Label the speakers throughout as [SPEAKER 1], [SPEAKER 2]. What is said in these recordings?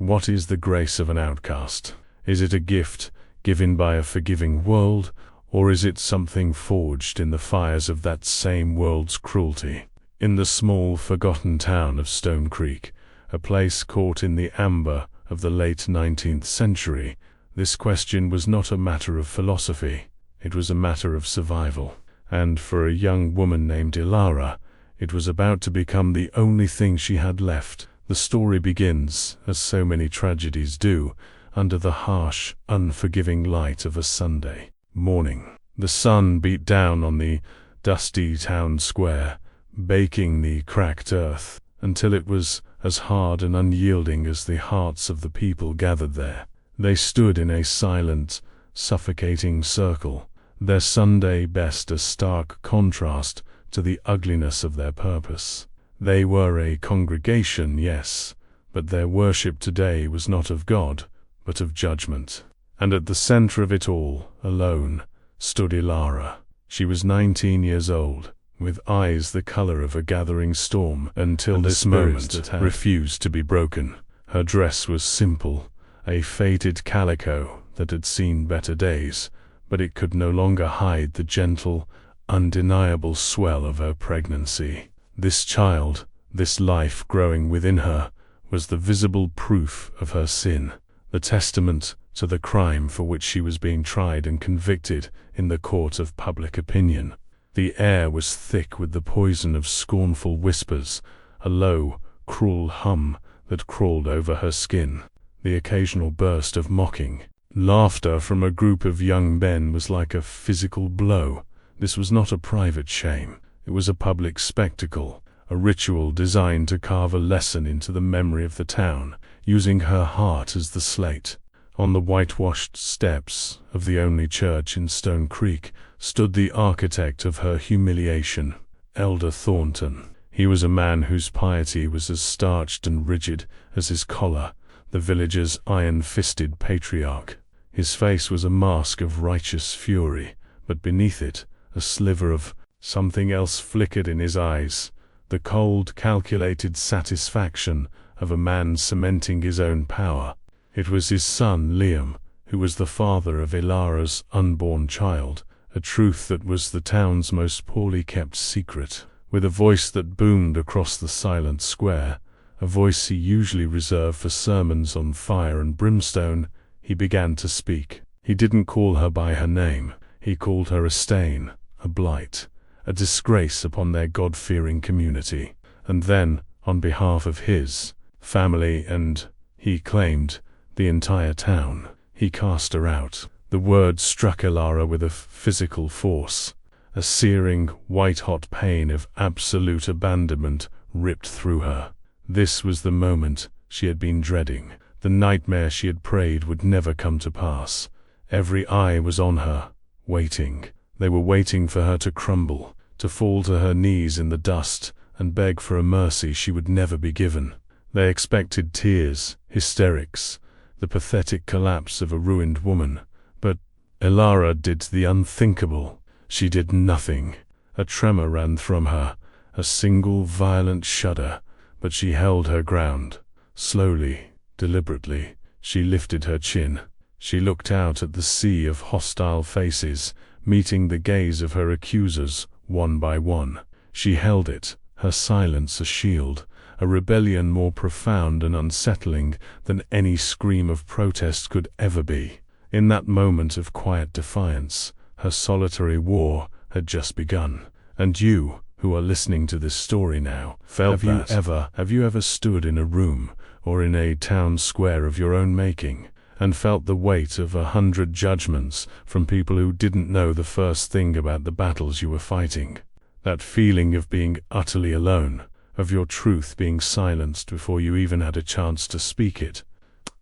[SPEAKER 1] What is the grace of an outcast? Is it a gift given by a forgiving world, or is it something forged in the fires of that same world's cruelty? In the small, forgotten town of Stone Creek, a place caught in the amber of the late 19th century, this question was not a matter of philosophy, it was a matter of survival. And for a young woman named Ilara, it was about to become the only thing she had left. The story begins, as so many tragedies do, under the harsh, unforgiving light of a Sunday morning. The sun beat down on the dusty town square, baking the cracked earth until it was as hard and unyielding as the hearts of the people gathered there. They stood in a silent, suffocating circle, their Sunday best a stark contrast to the ugliness of their purpose. They were a congregation, yes, but their worship today was not of God, but of judgment. And at the center of it all, alone, stood Ilara. She was 19 years old, with eyes the color of a gathering storm, until this moment that had refused to be broken. Her dress was simple, a faded calico that had seen better days, but it could no longer hide the gentle, undeniable swell of her pregnancy. This child, this life growing within her, was the visible proof of her sin, the testament to the crime for which she was being tried and convicted in the court of public opinion. The air was thick with the poison of scornful whispers, a low, cruel hum that crawled over her skin. The occasional burst of mocking laughter from a group of young men was like a physical blow. This was not a private shame. It was a public spectacle, a ritual designed to carve a lesson into the memory of the town, using her heart as the slate. On the whitewashed steps of the only church in Stone Creek stood the architect of her humiliation, Elder Thornton. He was a man whose piety was as starched and rigid as his collar, the village's iron-fisted patriarch. His face was a mask of righteous fury, but beneath it, a sliver of something else flickered in his eyes, the cold, calculated satisfaction of a man cementing his own power. It was his son, Liam, who was the father of Ilara's unborn child, a truth that was the town's most poorly kept secret. With a voice that boomed across the silent square, a voice he usually reserved for sermons on fire and brimstone, he began to speak. He didn't call her by her name. He called her a stain, a blight, a disgrace upon their God-fearing community. And then, on behalf of his family and, he claimed, the entire town, he cast her out. The word struck Ilara with a physical force. A searing, white-hot pain of absolute abandonment ripped through her. This was the moment she had been dreading. The nightmare she had prayed would never come to pass. Every eye was on her, waiting. They were waiting for her to crumble, to fall to her knees in the dust and beg for a mercy she would never be given. They expected tears, hysterics, the pathetic collapse of a ruined woman. But Ilara did the unthinkable. She did nothing. A tremor ran from her, a single violent shudder, but she held her ground. Slowly, deliberately, she lifted her chin. She looked out at the sea of hostile faces, meeting the gaze of her accusers, one by one. She held it, her silence a shield, a rebellion more profound and unsettling than any scream of protest could ever be. In that moment of quiet defiance, her solitary war had just begun. And you, who are listening to this story now, have you ever stood in a room or in a town square of your own making, and felt the weight of 100 judgments from people who didn't know the first thing about the battles you were fighting? That feeling of being utterly alone, of your truth being silenced before you even had a chance to speak it.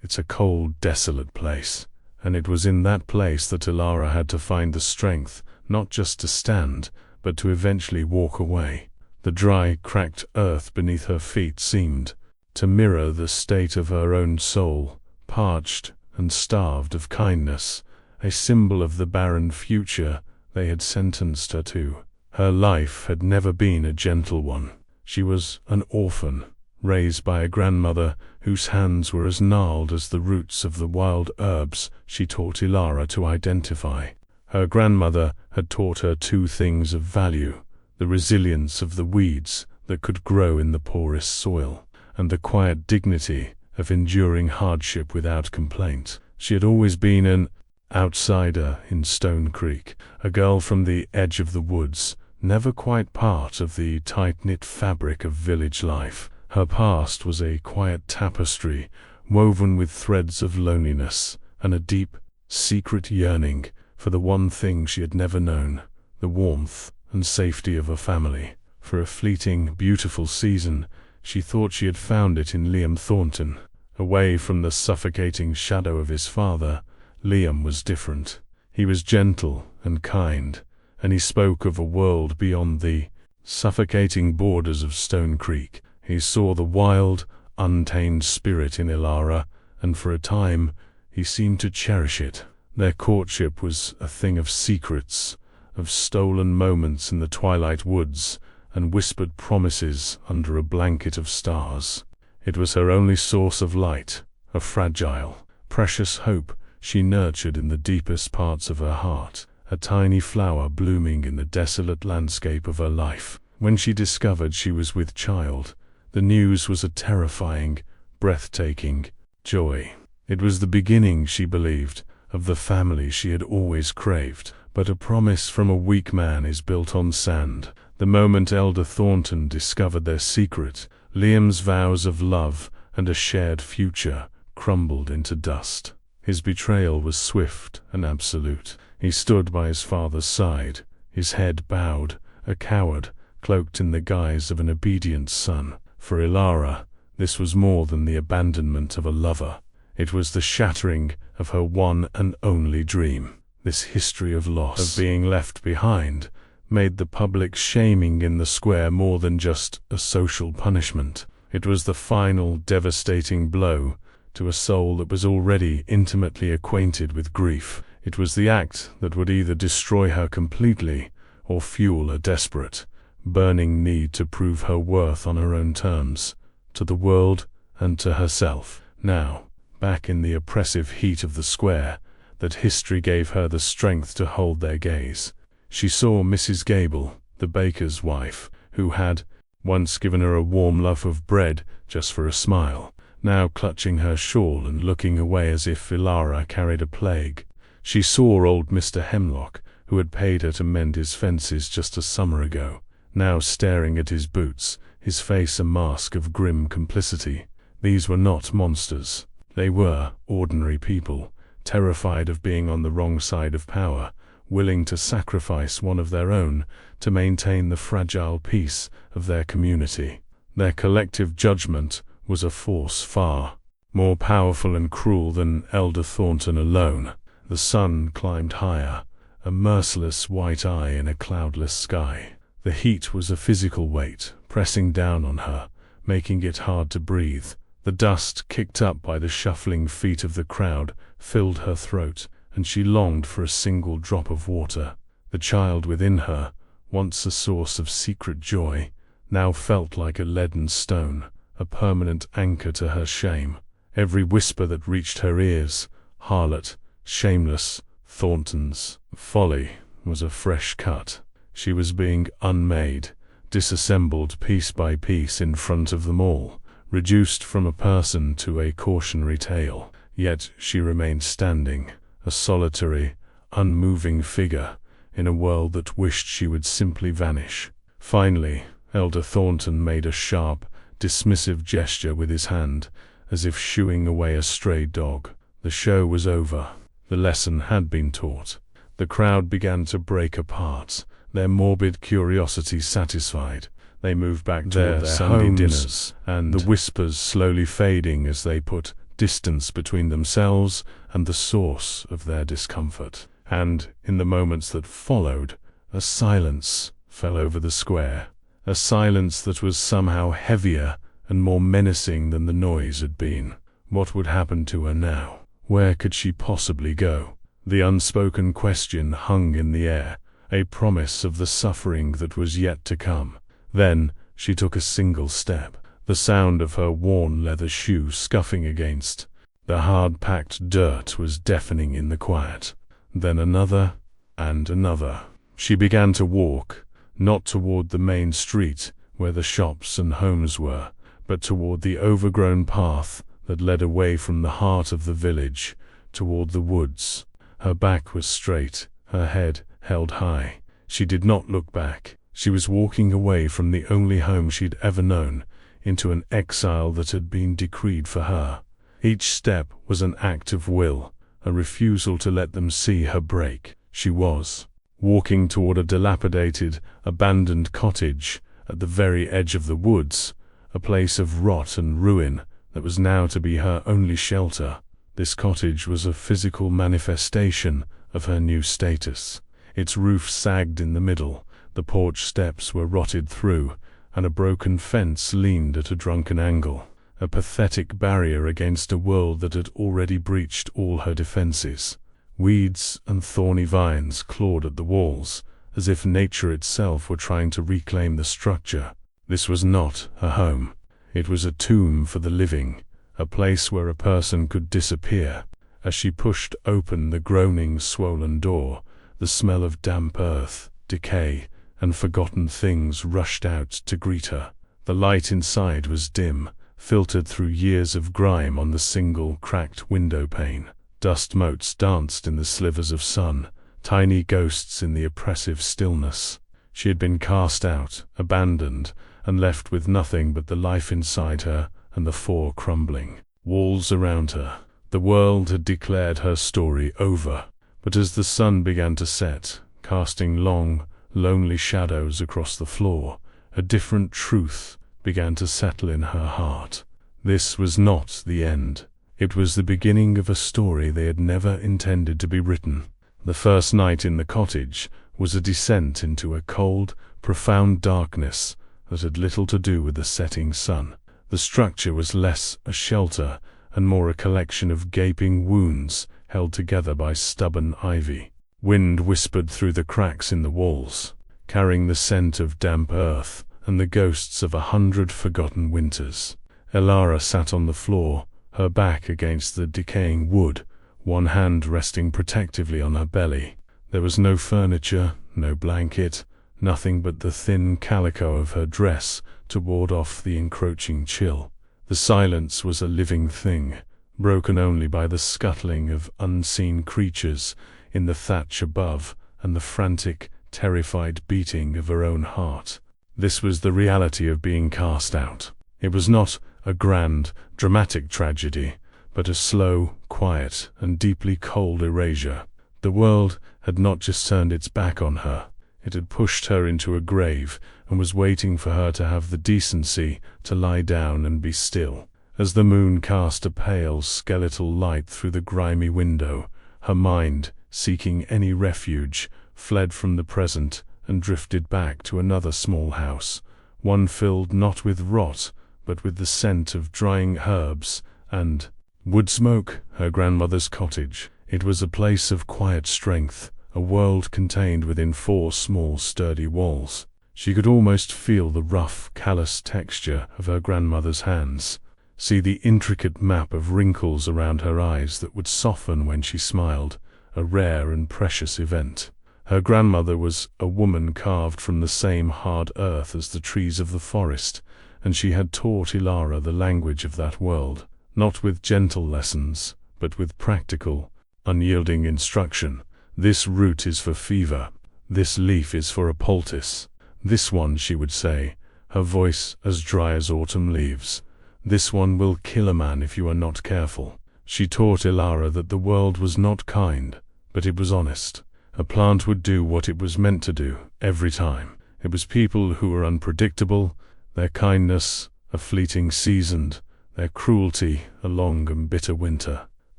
[SPEAKER 1] It's a cold, desolate place, and it was in that place that Ilara had to find the strength, not just to stand, but to eventually walk away. The dry, cracked earth beneath her feet seemed to mirror the state of her own soul, parched and starved of kindness, a symbol of the barren future they had sentenced her to. Her life had never been a gentle one. She was an orphan, raised by a grandmother whose hands were as gnarled as the roots of the wild herbs she taught Ilara to identify. Her grandmother had taught her two things of value: the resilience of the weeds that could grow in the poorest soil, and the quiet dignity of enduring hardship without complaint. She had always been an outsider in Stone Creek, a girl from the edge of the woods, never quite part of the tight-knit fabric of village life. Her past was a quiet tapestry woven with threads of loneliness and a deep, secret yearning for the one thing she had never known: the warmth and safety of a family. For a fleeting, beautiful season, she thought she had found it in Liam Thornton. Away from the suffocating shadow of his father, Liam was different. He was gentle and kind, and he spoke of a world beyond the suffocating borders of Stone Creek. He saw the wild, untamed spirit in Ilara, and for a time he seemed to cherish it. Their courtship was a thing of secrets, of stolen moments in the twilight woods, and whispered promises under a blanket of stars. It was her only source of light, a fragile, precious hope she nurtured in the deepest parts of her heart, a tiny flower blooming in the desolate landscape of her life. When she discovered she was with child, the news was a terrifying, breathtaking joy. It was the beginning, she believed, of the family she had always craved. But a promise from a weak man is built on sand. The moment Elder Thornton discovered their secret, Liam's vows of love and a shared future crumbled into dust. His betrayal was swift and absolute. He stood by his father's side, his head bowed, a coward, cloaked in the guise of an obedient son. For Ilara, this was more than the abandonment of a lover. It was the shattering of her one and only dream. This history of loss, of being left behind, made the public shaming in the square more than just a social punishment. It was the final devastating blow to a soul that was already intimately acquainted with grief. It was the act that would either destroy her completely or fuel a desperate, burning need to prove her worth on her own terms, to the world and to herself. Now, back in the oppressive heat of the square, that history gave her the strength to hold their gaze. She saw Mrs. Gable, the baker's wife, who had once given her a warm loaf of bread just for a smile, now clutching her shawl and looking away as if Ilara carried a plague. She saw old Mr. Hemlock, who had paid her to mend his fences just a summer ago, now staring at his boots, his face a mask of grim complicity. These were not monsters. They were ordinary people, terrified of being on the wrong side of power, willing to sacrifice one of their own to maintain the fragile peace of their community. Their collective judgment was a force far more powerful and cruel than Elder Thornton alone. The sun climbed higher, a merciless white eye in a cloudless sky. The heat was a physical weight, pressing down on her, making it hard to breathe. The dust kicked up by the shuffling feet of the crowd filled her throat, and she longed for a single drop of water. The child within her, once a source of secret joy, now felt like a leaden stone, a permanent anchor to her shame. Every whisper that reached her ears, harlot, shameless, Thornton's folly, was a fresh cut. She was being unmade, disassembled piece by piece in front of them all, reduced from a person to a cautionary tale. Yet she remained standing, a solitary, unmoving figure, in a world that wished she would simply vanish. Finally, Elder Thornton made a sharp, dismissive gesture with his hand, as if shooing away a stray dog. The show was over. The lesson had been taught. The crowd began to break apart, their morbid curiosity satisfied. They moved back to their Sunday dinners, and the whispers slowly fading as they put distance between themselves and the source of their discomfort. And, in the moments that followed, a silence fell over the square, a silence that was somehow heavier and more menacing than the noise had been. What would happen to her now? Where could she possibly go? The unspoken question hung in the air, a promise of the suffering that was yet to come. Then she took a single step. the sound of her worn leather shoe scuffing against the hard-packed dirt was deafening in the quiet. Then another, and another. She began to walk, not toward the main street where the shops and homes were, but toward the overgrown path that led away from the heart of the village, toward the woods. Her back was straight, her head held high. She did not look back. She was walking away from the only home she'd ever known, into an exile that had been decreed for her. Each step was an act of will, a refusal to let them see her break. She was walking toward a dilapidated, abandoned cottage at the very edge of the woods, a place of rot and ruin that was now to be her only shelter. This cottage was a physical manifestation of her new status. Its roof sagged in the middle, the porch steps were rotted through, and a broken fence leaned at a drunken angle, a pathetic barrier against a world that had already breached all her defenses. Weeds and thorny vines clawed at the walls, as if nature itself were trying to reclaim the structure. This was not a home. It was a tomb for the living, a place where a person could disappear. As she pushed open the groaning, swollen door, the smell of damp earth, decay, and forgotten things rushed out to greet her. The light inside was dim, filtered through years of grime on the single cracked window pane. Dust motes danced in the slivers of sun, tiny ghosts in the oppressive stillness. She had been cast out, abandoned, and left with nothing but the life inside her and the four crumbling walls around her. The world had declared her story over, but as the sun began to set, casting long, lonely shadows across the floor, a different truth began to settle in her heart. This was not the end. It was the beginning of a story they had never intended to be written. The first night in the cottage was a descent into a cold, profound darkness that had little to do with the setting sun. The structure was less a shelter and more a collection of gaping wounds held together by stubborn ivy. Wind whispered through the cracks in the walls, carrying the scent of damp earth and the ghosts of 100 forgotten winters. Elara sat on the floor, her back against the decaying wood, one hand resting protectively on her belly. There was no furniture, no blanket, nothing but the thin calico of her dress to ward off the encroaching chill. The silence was a living thing, broken only by the scuttling of unseen creatures in the thatch above and the frantic, terrified beating of her own heart. This was the reality of being cast out. It was not a grand, dramatic tragedy, but a slow, quiet, and deeply cold erasure. The world had not just turned its back on her, it had pushed her into a grave and was waiting for her to have the decency to lie down and be still. As the moon cast a pale, skeletal light through the grimy window, her mind, seeking any refuge, fled from the present and drifted back to another small house, one filled not with rot, but with the scent of drying herbs and wood smoke. Her grandmother's cottage. It was a place of quiet strength, a world contained within 4 small sturdy walls. She could almost feel the rough, callous texture of her grandmother's hands, see the intricate map of wrinkles around her eyes that would soften when she smiled, a rare and precious event. Her grandmother was a woman carved from the same hard earth as the trees of the forest, and she had taught Elara the language of that world, not with gentle lessons, but with practical, unyielding instruction. This root is for fever, this leaf is for a poultice. This one, she would say, her voice as dry as autumn leaves. This one will kill a man if you are not careful. She taught Elara that the world was not kind, but it was honest. A plant would do what it was meant to do, every time. It was people who were unpredictable, their kindness a fleeting season, their cruelty a long and bitter winter.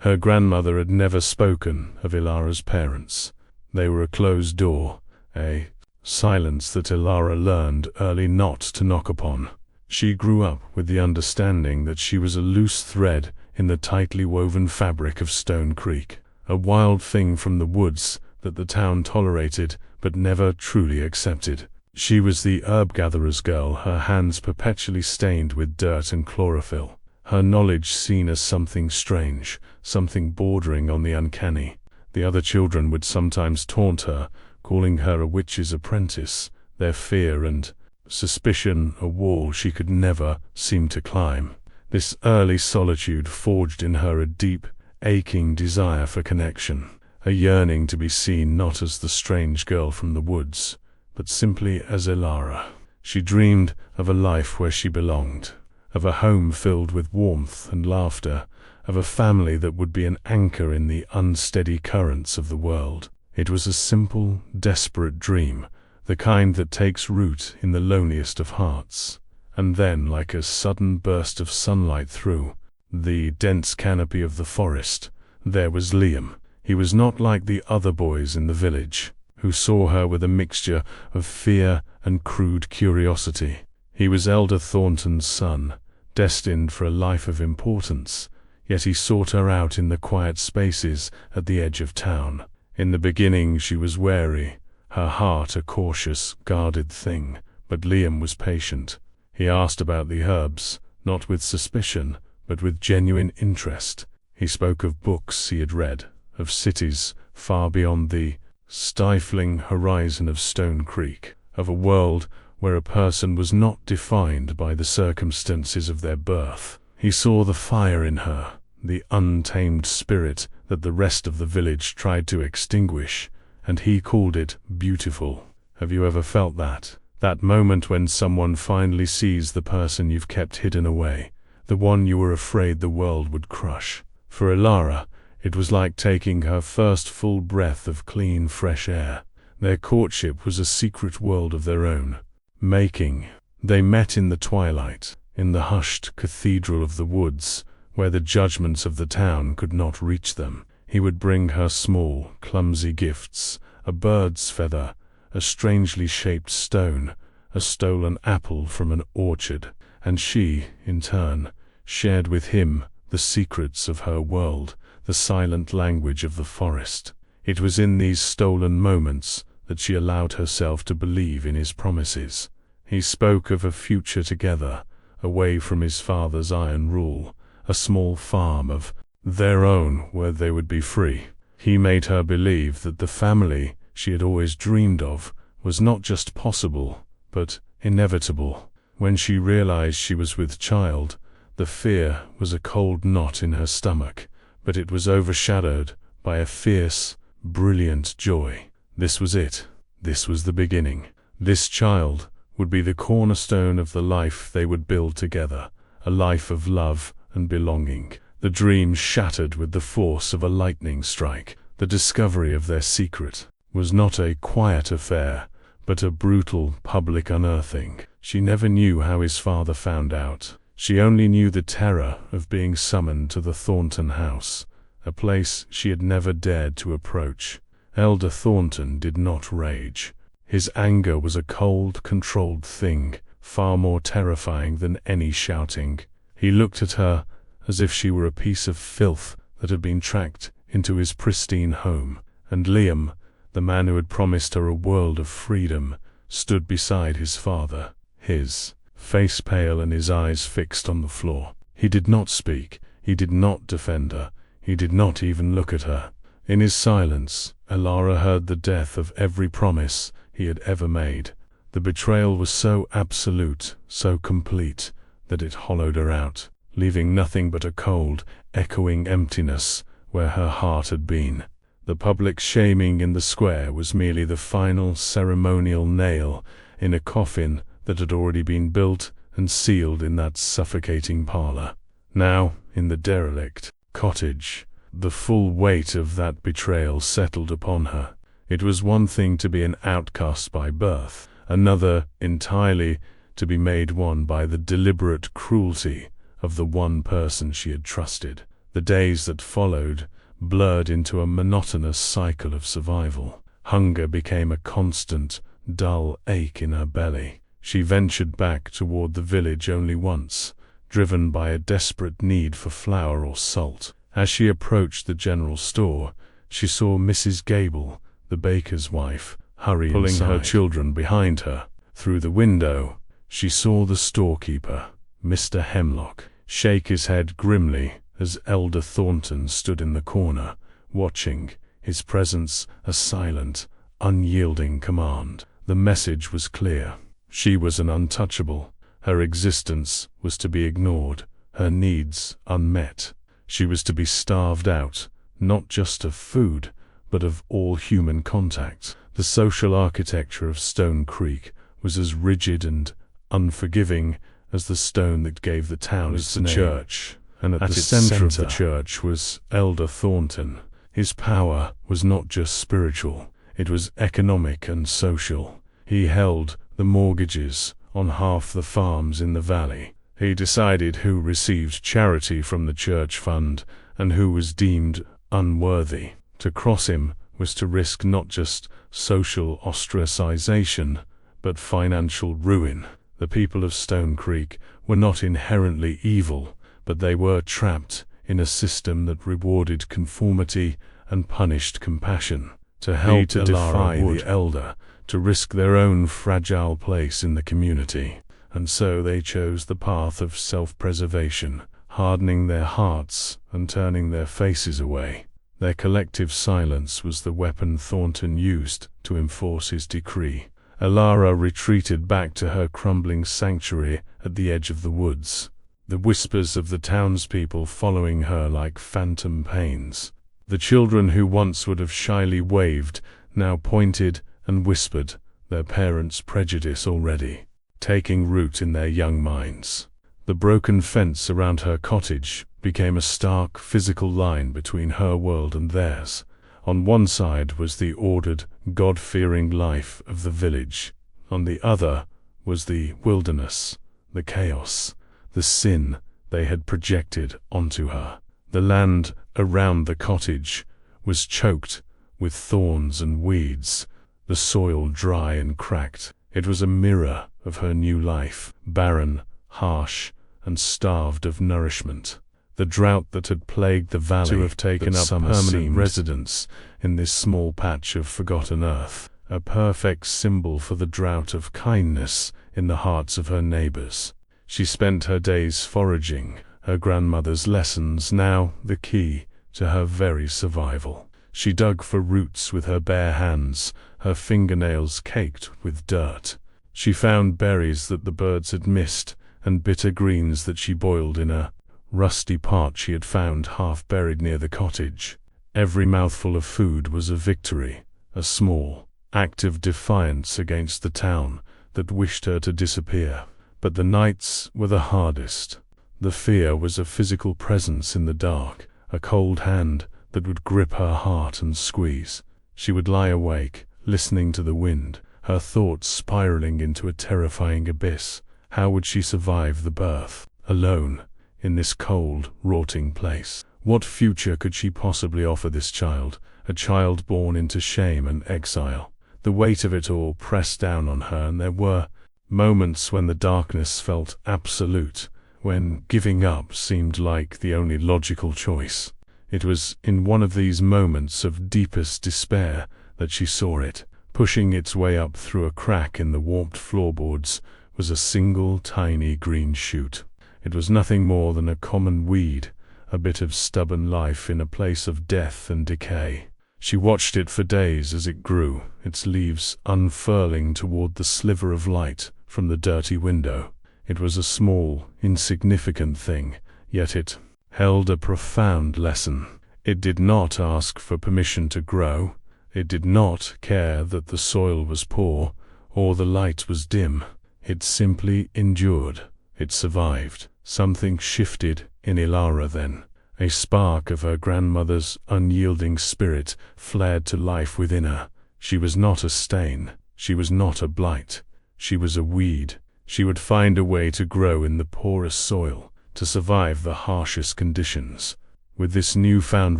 [SPEAKER 1] Her grandmother had never spoken of Elara's parents. They were a closed door, a silence that Elara learned early not to knock upon. She grew up with the understanding that she was a loose thread in the tightly woven fabric of Stone Creek, a wild thing from the woods that the town tolerated but never truly accepted. She was the herb-gatherer's girl, her hands perpetually stained with dirt and chlorophyll, her knowledge seen as something strange, something bordering on the uncanny. The other children would sometimes taunt her, calling her a witch's apprentice, their fear and suspicion a wall she could never seem to climb. This early solitude forged in her a deep, aching desire for connection, a yearning to be seen not as the strange girl from the woods, but simply as Elara. She dreamed of a life where she belonged, of a home filled with warmth and laughter, of a family that would be an anchor in the unsteady currents of the world. It was a simple, desperate dream, the kind that takes root in the loneliest of hearts. And then, like a sudden burst of sunlight through the dense canopy of the forest, there was Liam. He was not like the other boys in the village, who saw her with a mixture of fear and crude curiosity. He was Elder Thornton's son, destined for a life of importance, yet he sought her out in the quiet spaces at the edge of town. In the beginning she was wary, her heart a cautious, guarded thing, but Liam was patient. He asked about the herbs, not with suspicion, but with genuine interest. He spoke of books he had read, of cities far beyond the stifling horizon of Stone Creek, of a world where a person was not defined by the circumstances of their birth. He saw the fire in her, the untamed spirit that the rest of the village tried to extinguish, and he called it beautiful. Have you ever felt that? That moment when someone finally sees the person you've kept hidden away, the one you were afraid the world would crush. For Elara, it was like taking her first full breath of clean, fresh air. Their courtship was a secret world of their own making. They met in the twilight, in the hushed cathedral of the woods, where the judgments of the town could not reach them. He would bring her small, clumsy gifts, a bird's feather, a strangely shaped stone, a stolen apple from an orchard, and she, in turn, shared with him the secrets of her world, the silent language of the forest. It was in these stolen moments that she allowed herself to believe in his promises. He spoke of a future together, away from his father's iron rule, a small farm of their own where they would be free. He made her believe that the family she had always dreamed of was not just possible, but inevitable. When she realized she was with child, the fear was a cold knot in her stomach, but it was overshadowed by a fierce, brilliant joy. This was it. This was the beginning. This child would be the cornerstone of the life they would build together, a life of love and belonging. The dream shattered with the force of a lightning strike. The discovery of their secret was not a quiet affair, but a brutal public unearthing. She never knew how his father found out. She only knew the terror of being summoned to the Thornton house, a place she had never dared to approach. Elder Thornton did not rage. His anger was a cold, controlled thing, far more terrifying than any shouting. He looked at her as if she were a piece of filth that had been tracked into his pristine home, and Liam, the man who had promised her a world of freedom, stood beside his father, his face pale and his eyes fixed on the floor. He did not speak, he did not defend her, he did not even look at her. In his silence, Elara heard the death of every promise he had ever made. The betrayal was so absolute, so complete, that it hollowed her out, leaving nothing but a cold, echoing emptiness where her heart had been. The public shaming in the square was merely the final ceremonial nail in a coffin that had already been built and sealed in that suffocating parlor. Now, in the derelict cottage, the full weight of that betrayal settled upon her. It was one thing to be an outcast by birth, another entirely to be made one by the deliberate cruelty of the one person she had trusted. The days that followed blurred into a monotonous cycle of survival. Hunger became a constant, dull ache in her belly. She ventured back toward the village only once, driven by a desperate need for flour or salt. As she approached the general store, she saw Mrs. Gable, the baker's wife, hurry pulling her children behind her. Through the window, she saw the storekeeper, Mr. Hemlock, shake his head grimly as Elder Thornton stood in the corner, watching, his presence a silent, unyielding command. The message was clear. She was an untouchable. Her existence was to be ignored, her needs unmet. She was to be starved out, not just of food, but of all human contact. The social architecture of Stone Creek was as rigid and unforgiving as the stone that gave the town its name. Church, and at the center of the church was Elder Thornton. His power was not just spiritual, it was economic and social. He held the mortgages on half the farms in the valley. He decided who received charity from the church fund and who was deemed unworthy. To cross him was to risk not just social ostracization, but financial ruin. The people of Stone Creek were not inherently evil, but they were trapped in a system that rewarded conformity and punished compassion. To help to defy the elder, to risk their own fragile place in the community. And so they chose the path of self-preservation, hardening their hearts and turning their faces away. Their collective silence was the weapon Thornton used to enforce his decree. Elara retreated back to her crumbling sanctuary at the edge of the woods, the whispers of the townspeople following her like phantom pains. The children who once would have shyly waved now pointed and whispered, their parents' prejudice already taking root in their young minds. The broken fence around her cottage became a stark physical line between her world and theirs. On one side was the ordered, God-fearing life of the village. On the other was the wilderness, the chaos, the sin they had projected onto her. The land around the cottage was choked with thorns and weeds, the soil dry and cracked. It was a mirror of her new life, barren, harsh, and starved of nourishment. The drought that had plagued the valley to have taken up permanent residence in this small patch of forgotten earth, a perfect symbol for the drought of kindness in the hearts of her neighbors. She spent her days foraging, her grandmother's lessons now the key to her very survival. She dug for roots with her bare hands, her fingernails caked with dirt. She found berries that the birds had missed, and bitter greens that she boiled in a rusty pot she had found half buried near the cottage. Every mouthful of food was a victory, a small act of defiance against the town that wished her to disappear. But the nights were the hardest. The fear was a physical presence in the dark, a cold hand that would grip her heart and squeeze. She would lie awake, listening to the wind, her thoughts spiraling into a terrifying abyss. How would she survive the birth, alone, in this cold, rotting place? What future could she possibly offer this child, a child born into shame and exile? The weight of it all pressed down on her, and there were moments when the darkness felt absolute, when giving up seemed like the only logical choice. It was in one of these moments of deepest despair that she saw it. Pushing its way up through a crack in the warped floorboards was a single tiny green shoot. It was nothing more than a common weed, a bit of stubborn life in a place of death and decay. She watched it for days as it grew, its leaves unfurling toward the sliver of light from the dirty window. It was a small, insignificant thing, yet it held a profound lesson. It did not ask for permission to grow. It did not care that the soil was poor or the light was dim. It simply endured. It survived. Something shifted in Elara then. A spark of her grandmother's unyielding spirit flared to life within her. She was not a stain. She was not a blight. She was a weed. She would find a way to grow in the poorest soil, to survive the harshest conditions. With this newfound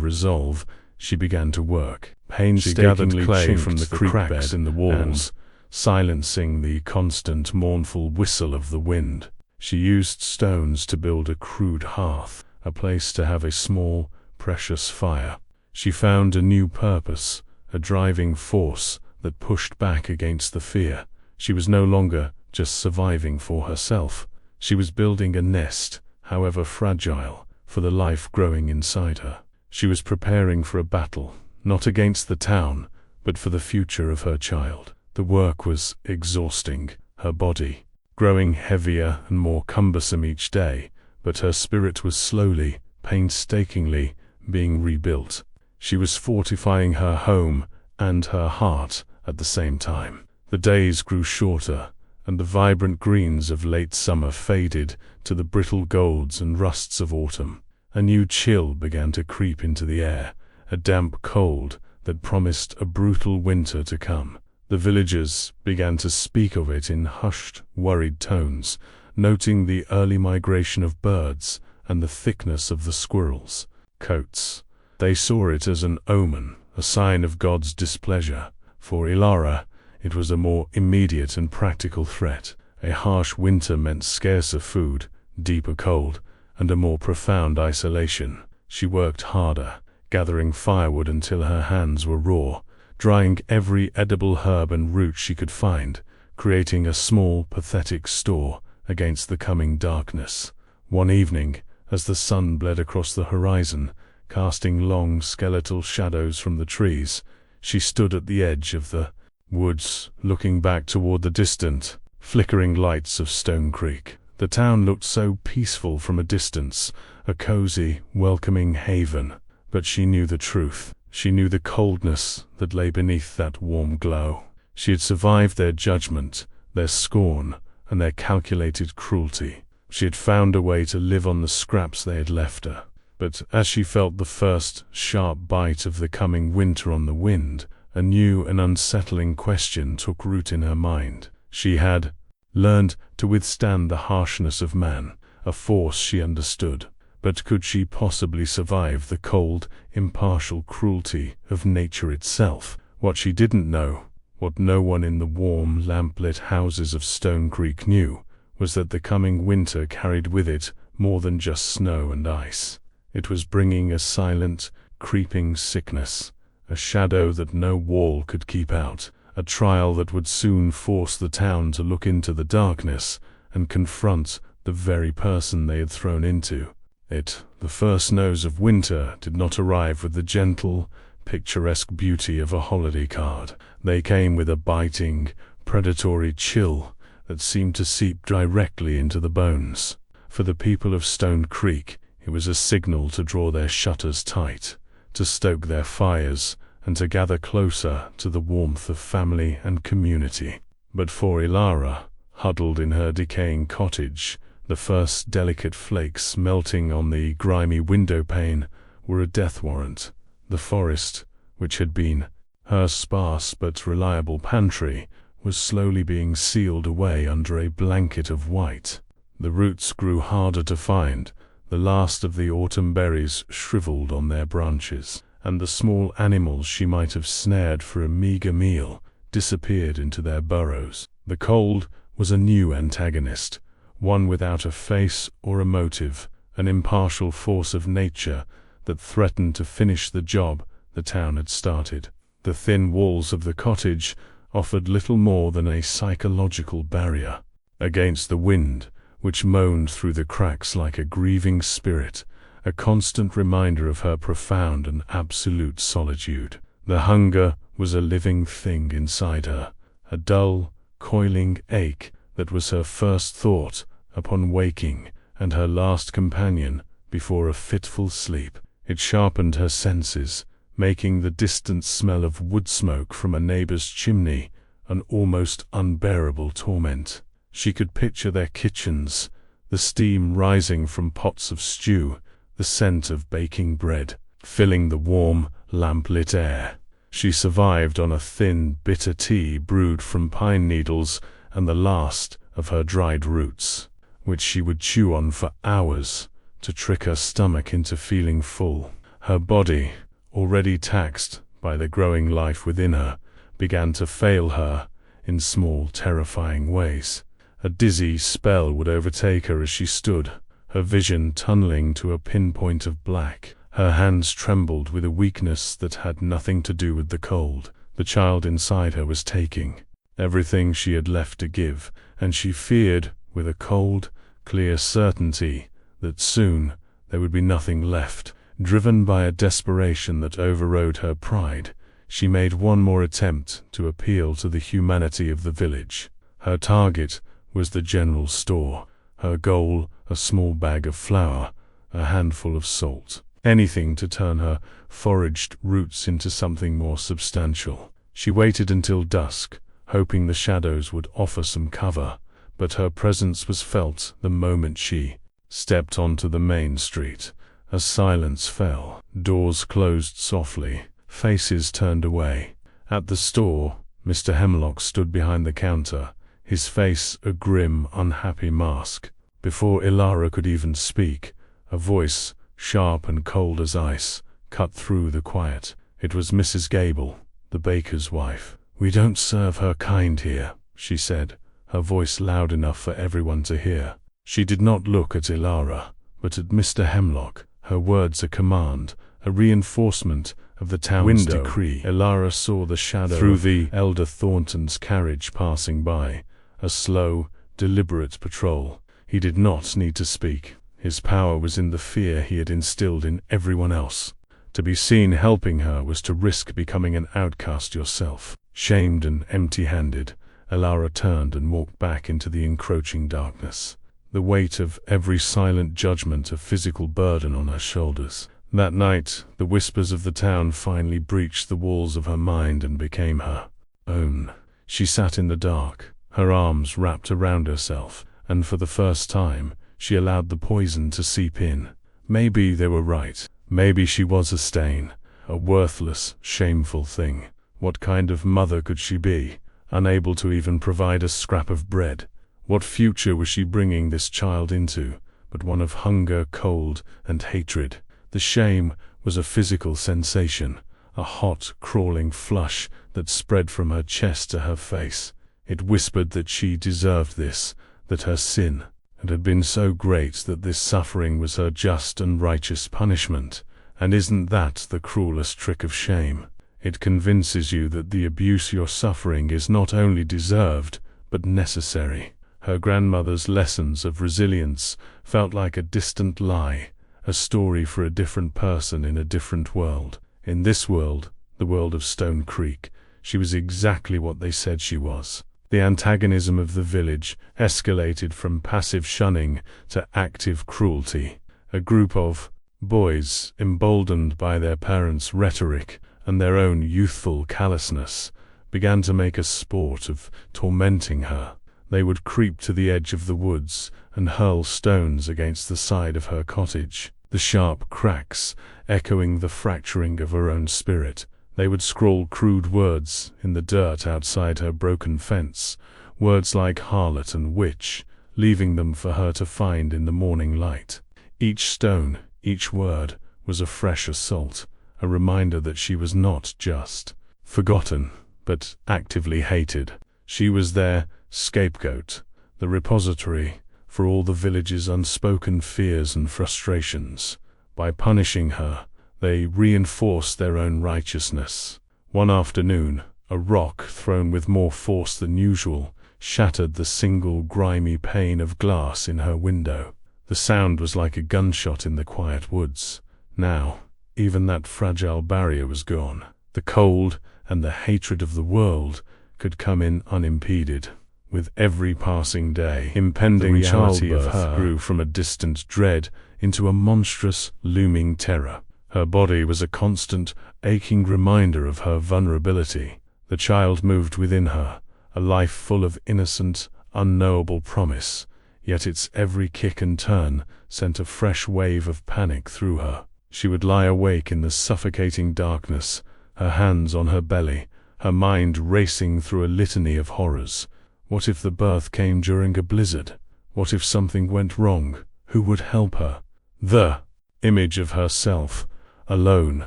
[SPEAKER 1] resolve, she began to work. Painstakingly clay from the creek bed in the walls, silencing the constant mournful whistle of the wind. She used stones to build a crude hearth, a place to have a small, precious fire. She found a new purpose, a driving force that pushed back against the fear. She was no longer just surviving for herself. She was building a nest, however fragile, for the life growing inside her. She was preparing for a battle, not against the town, but for the future of her child. The work was exhausting, her body growing heavier and more cumbersome each day, but her spirit was slowly, painstakingly being rebuilt. She was fortifying her home and her heart at the same time. The days grew shorter, and the vibrant greens of late summer faded to the brittle golds and rusts of autumn. A new chill began to creep into the air, a damp cold that promised a brutal winter to come. The villagers began to speak of it in hushed, worried tones, noting the early migration of birds and the thickness of the squirrels' coats. They saw it as an omen, a sign of God's displeasure. For Ilara, it was a more immediate and practical threat. A harsh winter meant scarcer food, deeper cold, and a more profound isolation. She worked harder, gathering firewood until her hands were raw, drying every edible herb and root she could find, creating a small, pathetic store against the coming darkness. One evening, as the sun bled across the horizon, casting long skeletal shadows from the trees, she stood at the edge of the woods, looking back toward the distant, flickering lights of Stone Creek. The town looked so peaceful from a distance, a cozy, welcoming haven. But she knew the truth. She knew the coldness that lay beneath that warm glow. She had survived their judgment, their scorn, and their calculated cruelty. She had found a way to live on the scraps they had left her. But as she felt the first sharp bite of the coming winter on the wind, a new and unsettling question took root in her mind. She had learned to withstand the harshness of man, a force she understood. But could she possibly survive the cold, impartial cruelty of nature itself? What she didn't know, what no one in the warm, lamp-lit houses of Stone Creek knew, was that the coming winter carried with it more than just snow and ice. It was bringing a silent, creeping sickness, a shadow that no wall could keep out, a trial that would soon force the town to look into the darkness and confront the very person they had thrown into it. The first snows of winter did not arrive with the gentle, picturesque beauty of a holiday card. They came with a biting, predatory chill that seemed to seep directly into the bones. For the people of Stone Creek, it was a signal to draw their shutters tight, to stoke their fires, and to gather closer to the warmth of family and community. But for Ilara, huddled in her decaying cottage, the first delicate flakes melting on the grimy window pane were a death warrant. The forest, which had been her sparse but reliable pantry, was slowly being sealed away under a blanket of white. The roots grew harder to find, the last of the autumn berries shriveled on their branches, and the small animals she might have snared for a meager meal disappeared into their burrows. The cold was a new antagonist, one without a face or a motive, an impartial force of nature that threatened to finish the job the town had started. The thin walls of the cottage offered little more than a psychological barrier against the wind, which moaned through the cracks like a grieving spirit, a constant reminder of her profound and absolute solitude. The hunger was a living thing inside her, a dull, coiling ache that was her first thought upon waking and her last companion before a fitful sleep. It sharpened her senses, making the distant smell of wood smoke from a neighbor's chimney an almost unbearable torment. She could picture their kitchens, the steam rising from pots of stew, the scent of baking bread, filling the warm, lamp-lit air. She survived on a thin, bitter tea brewed from pine needles and the last of her dried roots, which she would chew on for hours to trick her stomach into feeling full. Her body, already taxed by the growing life within her, began to fail her in small, terrifying ways. A dizzy spell would overtake her as she stood, her vision tunneling to a pinpoint of black. Her hands trembled with a weakness that had nothing to do with the cold. The child inside her was taking everything she had left to give, and she feared, with a cold, clear certainty, that soon there would be nothing left. Driven by a desperation that overrode her pride, she made one more attempt to appeal to the humanity of the village. Her target was the general store, her goal a small bag of flour, a handful of salt, anything to turn her foraged roots into something more substantial. She waited until dusk, hoping the shadows would offer some cover, but her presence was felt the moment she stepped onto the main street. A silence fell. Doors closed softly. Faces turned away. At the store, Mr. Hemlock stood behind the counter, his face a grim, unhappy mask. Before Ilara could even speak, a voice, sharp and cold as ice, cut through the quiet. It was Mrs. Gable, the baker's wife. "We don't serve her kind here," she said, her voice loud enough for everyone to hear. She did not look at Ilara, but at Mr. Hemlock, her words a command, a reinforcement of the town's decree. Ilara saw the shadow through the elder Thornton's carriage passing by, a slow, deliberate patrol. He did not need to speak. His power was in the fear he had instilled in everyone else. To be seen helping her was to risk becoming an outcast yourself. Shamed and empty-handed, Ilara turned and walked back into the encroaching darkness, the weight of every silent judgment a physical burden on her shoulders. That night, the whispers of the town finally breached the walls of her mind and became her own. She sat in the dark, her arms wrapped around herself, and for the first time, she allowed the poison to seep in. Maybe they were right. Maybe she was a stain, a worthless, shameful thing. What kind of mother could she be, unable to even provide a scrap of bread? What future was she bringing this child into, but one of hunger, cold, and hatred? The shame was a physical sensation, a hot, crawling flush that spread from her chest to her face. It whispered that she deserved this, that her sin had been so great that this suffering was her just and righteous punishment. And isn't that the cruelest trick of shame? It convinces you that the abuse you're suffering is not only deserved, but necessary. Her grandmother's lessons of resilience felt like a distant lie, a story for a different person in a different world. In this world, the world of Stone Creek, she was exactly what they said she was. The antagonism of the village escalated from passive shunning to active cruelty. A group of boys, emboldened by their parents' rhetoric and their own youthful callousness, began to make a sport of tormenting her. They would creep to the edge of the woods and hurl stones against the side of her cottage, the sharp cracks echoing the fracturing of her own spirit. They would scrawl crude words in the dirt outside her broken fence, words like harlot and witch, leaving them for her to find in the morning light. Each stone, each word, was a fresh assault, a reminder that she was not just forgotten, but actively hated. She was their scapegoat, the repository for all the village's unspoken fears and frustrations. By punishing her, they reinforced their own righteousness. One afternoon, a rock thrown with more force than usual shattered the single grimy pane of glass in her window. The sound was like a gunshot in the quiet woods. Now, even that fragile barrier was gone. The cold and the hatred of the world could come in unimpeded. With every passing day, impending reality of her grew from a distant dread into a monstrous, looming terror. Her body was a constant, aching reminder of her vulnerability. The child moved within her, a life full of innocent, unknowable promise, yet its every kick and turn sent a fresh wave of panic through her. She would lie awake in the suffocating darkness, her hands on her belly, her mind racing through a litany of horrors. What if the birth came during a blizzard? What if something went wrong? Who would help her? The image of herself, alone,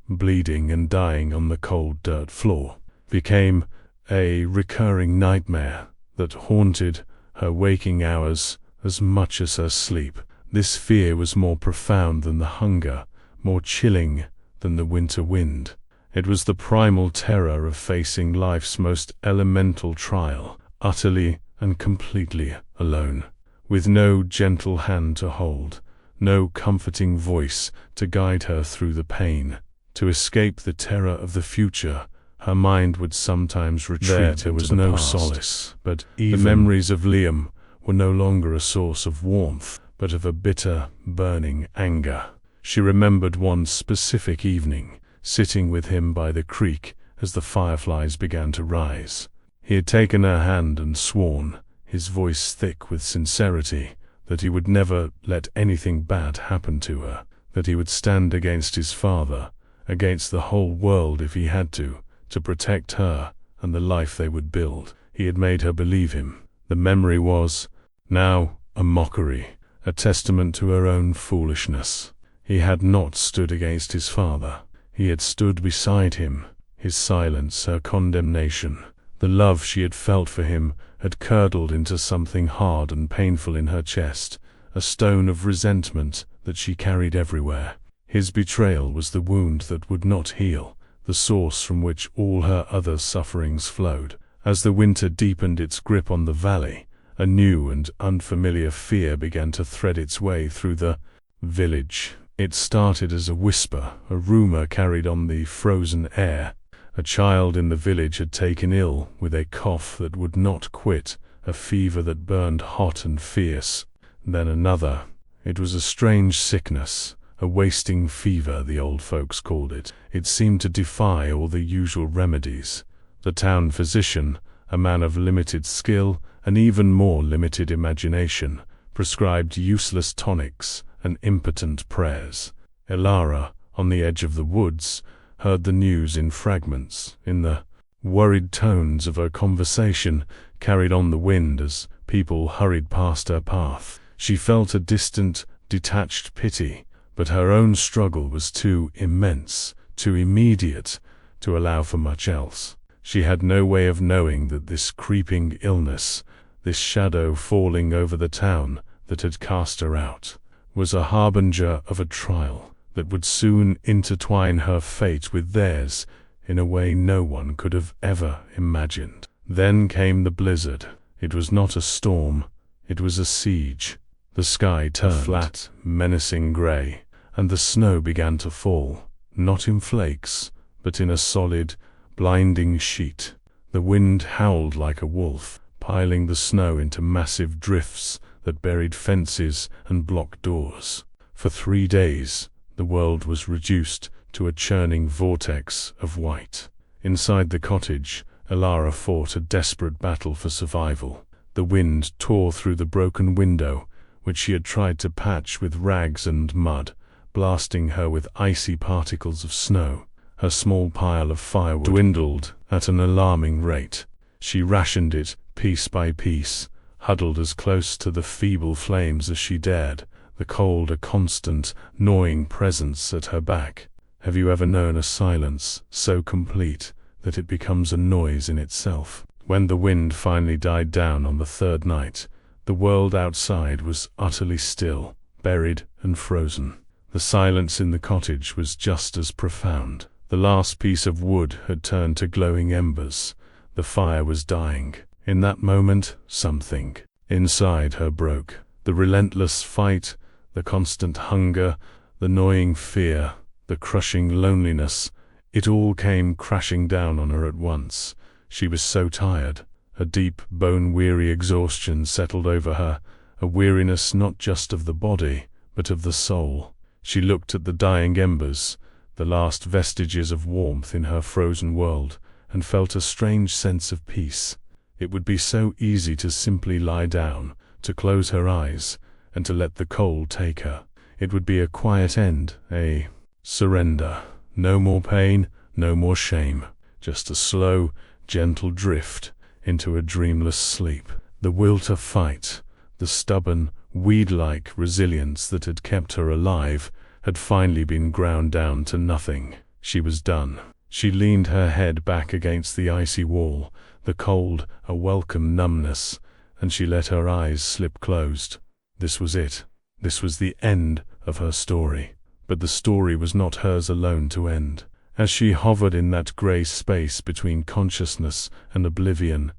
[SPEAKER 1] bleeding and dying on the cold dirt floor, became a recurring nightmare that haunted her waking hours as much as her sleep. This fear was more profound than the hunger, more chilling than the winter wind. It was the primal terror of facing life's most elemental trial, utterly and completely alone, with no gentle hand to hold, no comforting voice to guide her through the pain. To escape the terror of the future, her mind would sometimes retreat. There was no solace, but the memories of Liam were no longer a source of warmth, but of a bitter, burning anger. She remembered one specific evening, sitting with him by the creek as the fireflies began to rise. He had taken her hand and sworn, his voice thick with sincerity, that he would never let anything bad happen to her, that he would stand against his father, against the whole world if he had to protect her and the life they would build. He had made her believe him. The memory was now a mockery, a testament to her own foolishness. He had not stood against his father. He had stood beside him, his silence her condemnation. The love she had felt for him had curdled into something hard and painful in her chest, a stone of resentment that she carried everywhere. His betrayal was the wound that would not heal, the source from which all her other sufferings flowed. As the winter deepened its grip on the valley, a new and unfamiliar fear began to thread its way through the village. It started as a whisper, a rumor carried on the frozen air. A child in the village had taken ill with a cough that would not quit, a fever that burned hot and fierce. Then another. It was a strange sickness, a wasting fever the old folks called it. It seemed to defy all the usual remedies. The town physician, a man of limited skill and even more limited imagination, prescribed useless tonics and impotent prayers. Elara, on the edge of the woods, heard the news in fragments, in the worried tones of her conversation carried on the wind as people hurried past her path. She felt a distant, detached pity, but her own struggle was too immense, too immediate, to allow for much else. She had no way of knowing that this creeping illness, this shadow falling over the town that had cast her out, was a harbinger of a trial that would soon intertwine her fate with theirs in a way no one could have ever imagined. Then came the blizzard. It was not a storm, it was a siege. The sky turned flat, menacing gray, and the snow began to fall, not in flakes, but in a solid, blinding sheet. The wind howled like a wolf, piling the snow into massive drifts that buried fences and blocked doors. For 3 days, the world was reduced to a churning vortex of white. Inside the cottage, Elara fought a desperate battle for survival. The wind tore through the broken window, which she had tried to patch with rags and mud, blasting her with icy particles of snow. Her small pile of firewood dwindled at an alarming rate. She rationed it piece by piece, huddled as close to the feeble flames as she dared, the cold a constant, gnawing presence at her back. Have you ever known a silence so complete that it becomes a noise in itself? When the wind finally died down on the 3rd night, the world outside was utterly still, buried and frozen. The silence in the cottage was just as profound. The last piece of wood had turned to glowing embers. The fire was dying. In that moment, something inside her broke. The relentless fight, the constant hunger, the gnawing fear, the crushing loneliness, it all came crashing down on her at once. She was so tired. A deep, bone-weary exhaustion settled over her, a weariness not just of the body, but of the soul. She looked at the dying embers, the last vestiges of warmth in her frozen world, and felt a strange sense of peace. It would be so easy to simply lie down, to close her eyes, and to let the cold take her. It would be a quiet end, a surrender. No more pain, no more shame. Just a slow, gentle drift into a dreamless sleep. The will to fight, the stubborn, weed-like resilience that had kept her alive, had finally been ground down to nothing. She was done. She leaned her head back against the icy wall, the cold a welcome numbness, and she let her eyes slip closed. This was it. This was the end of her story. But the story was not hers alone to end. As she hovered in that grey space between consciousness and oblivion,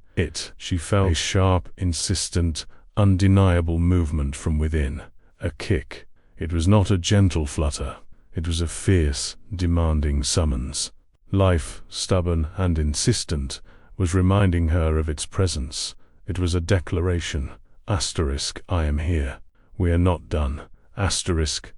[SPEAKER 1] she felt a sharp, insistent, undeniable movement from within. A kick. It was not a gentle flutter. It was a fierce, demanding summons. Life, stubborn and insistent, was reminding her of its presence. It was a declaration. I am here. We are not done.